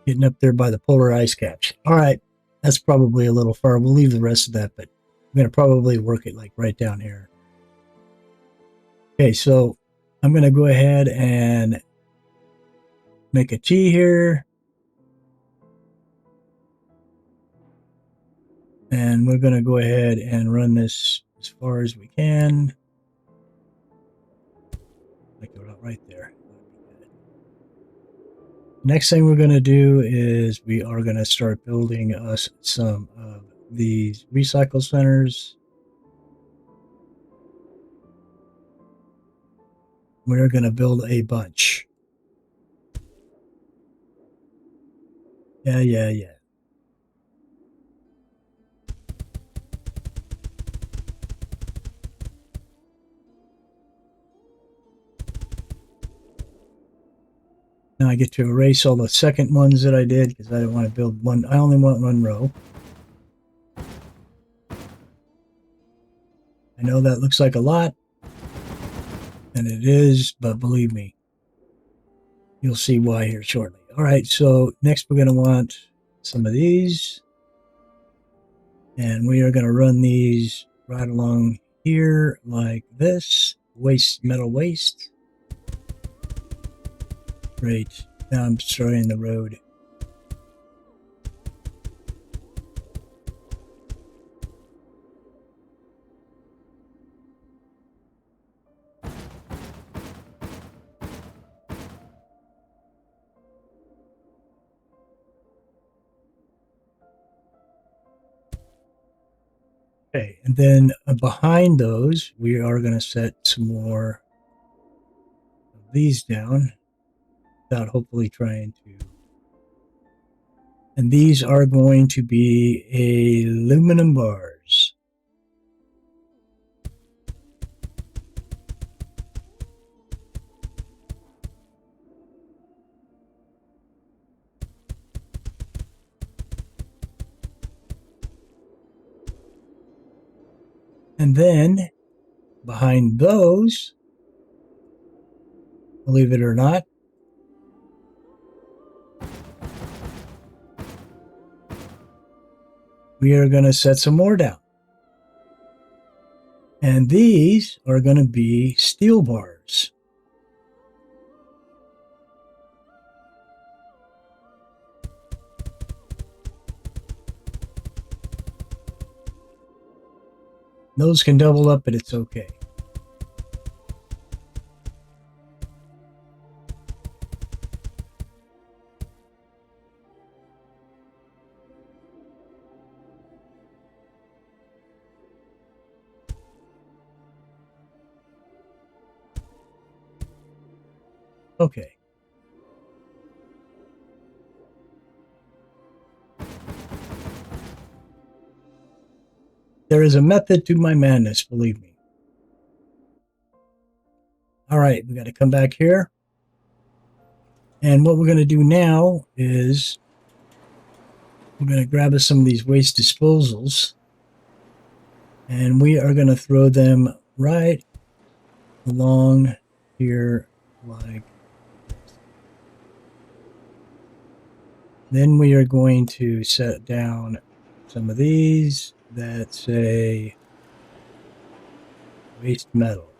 Getting up there by the polar ice caps. All right, that's probably a little far. We'll leave the rest of that, but I'm going to probably work it like right down here. Okay, so I'm going to go ahead and make a T here. And we're going to go ahead and run this as far as we can. Like right there. Next thing we're going to do is we are going to start building us some of these recycle centers. We're going to build a bunch. Yeah. Now I get to erase all the second ones that I did because I don't want to build one. I only want one row. I know that looks like a lot, and it is, but believe me, you'll see why here shortly. All right, so next we're going to want some of these, and we are going to run these right along here like this. Waste, metal waste. Great. Now I'm destroying the road. Okay, and then behind those, we are going to set some more of these down without hopefully trying to. And these are going to be aluminum bars. And then behind those, believe it or not, we are going to set some more down. And these are going to be steel bars. Those can double up, but it's okay. Okay. There is a method to my madness, believe me. All right, we got to come back here. And what we're going to do now is we're going to grab us some of these waste disposals. And we are going to throw them right along here like this. Then we are going to set down some of these that say waste metal.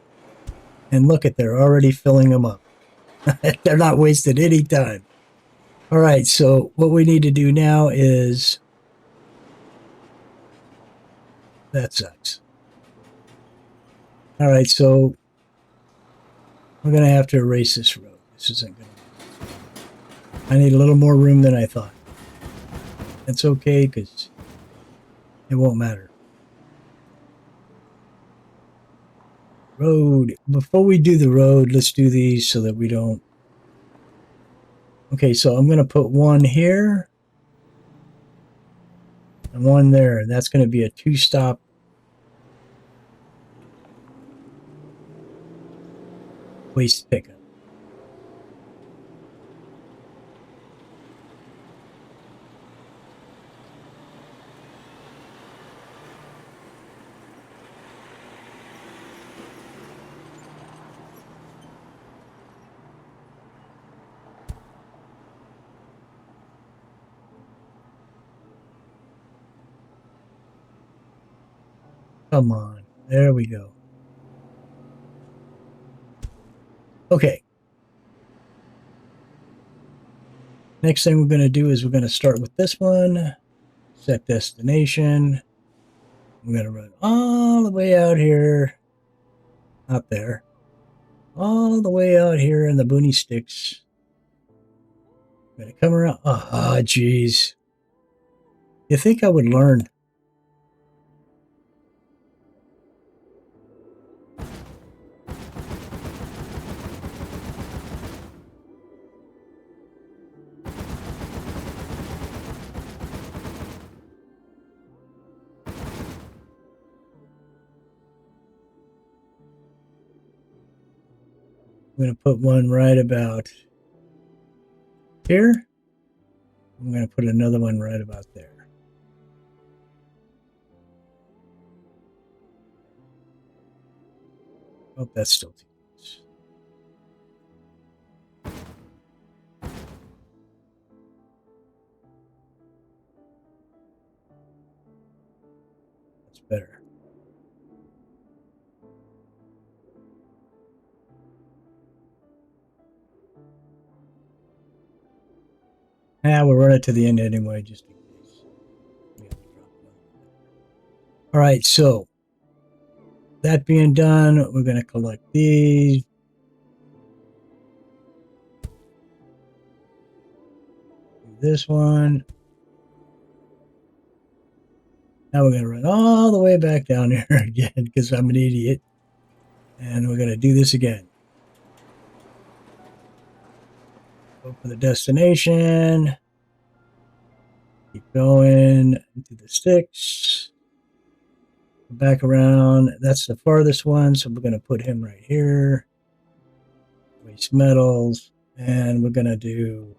And look at, they're already filling them up. They're not wasting any time. All right, so what we need to do now is, that sucks. All right, so we're going to have to erase this road. This isn't going to. I need a little more room than I thought. That's okay, because it won't matter. Road. Before we do the road, let's do these so that we don't. Okay, so I'm going to put one here and one there. That's going to be a two-stop waste pickup. Come on. There we go. Okay. Next thing we're going to do is we're going to start with this one. Set destination. We're going to run all the way out here. Out there. All the way out here in the boony sticks. I'm going to come around. Ah, geez. You think I would learn? I'm going to put one right about here. I'm going to put another one right about there. Oh, that's still too close. That's better. We'll run it to the end anyway, just in case we have to drop it. All right, so that being done, we're going to collect these. Do this one. Now we're going to run all the way back down here again because I'm an idiot. And we're going to do this again. Go for the destination. Keep going into the sticks. Back around. That's the farthest one, so we're going to put him right here. Waste metals. And we're going to do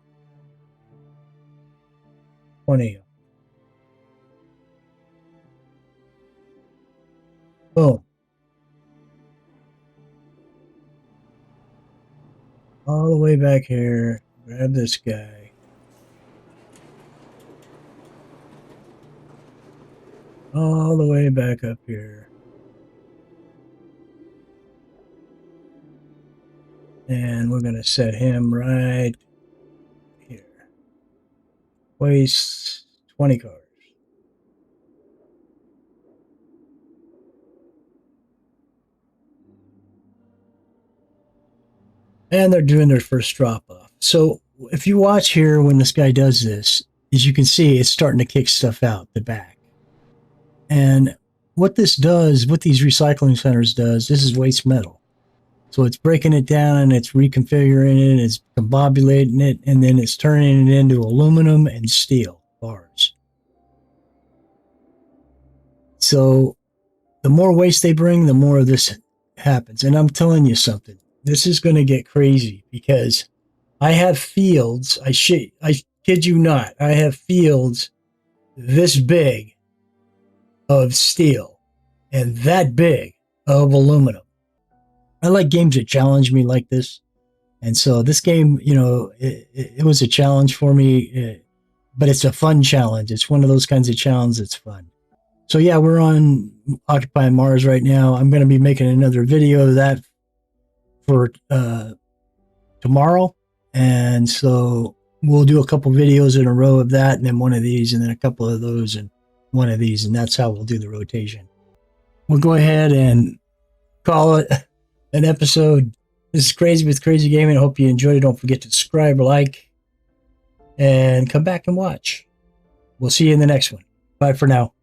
20. Boom. All the way back here. Grab this guy. All the way back up here. And we're going to set him right here. Waste 20 cars. And they're doing their first drop off. So if you watch here when this guy does this, as you can see, it's starting to kick stuff out the back. And what this does, what these recycling centers does, this is waste metal. So it's breaking it down and it's reconfiguring it, it's combobulating it, and then it's turning it into aluminum and steel bars. So the more waste they bring, the more of this happens. And I'm telling you something, this is going to get crazy because I have fields. I kid you not. I have fields this big of steel and that big of aluminum. I like games that challenge me like this. And so this game, you know, it was a challenge for me, but it's a fun challenge. It's one of those kinds of challenges that's fun. So yeah, we're on Occupy Mars right now. I'm going to be making another video of that for tomorrow. And so we'll do a couple videos in a row of that, and then one of these, and then a couple of those, and one of these, and that's how we'll do the rotation. We'll go ahead and call it an episode. This is Crazy with Crazy Gaming. I hope you enjoyed it. Don't forget to subscribe, like, and come back and watch. We'll see you in the next one. Bye for now.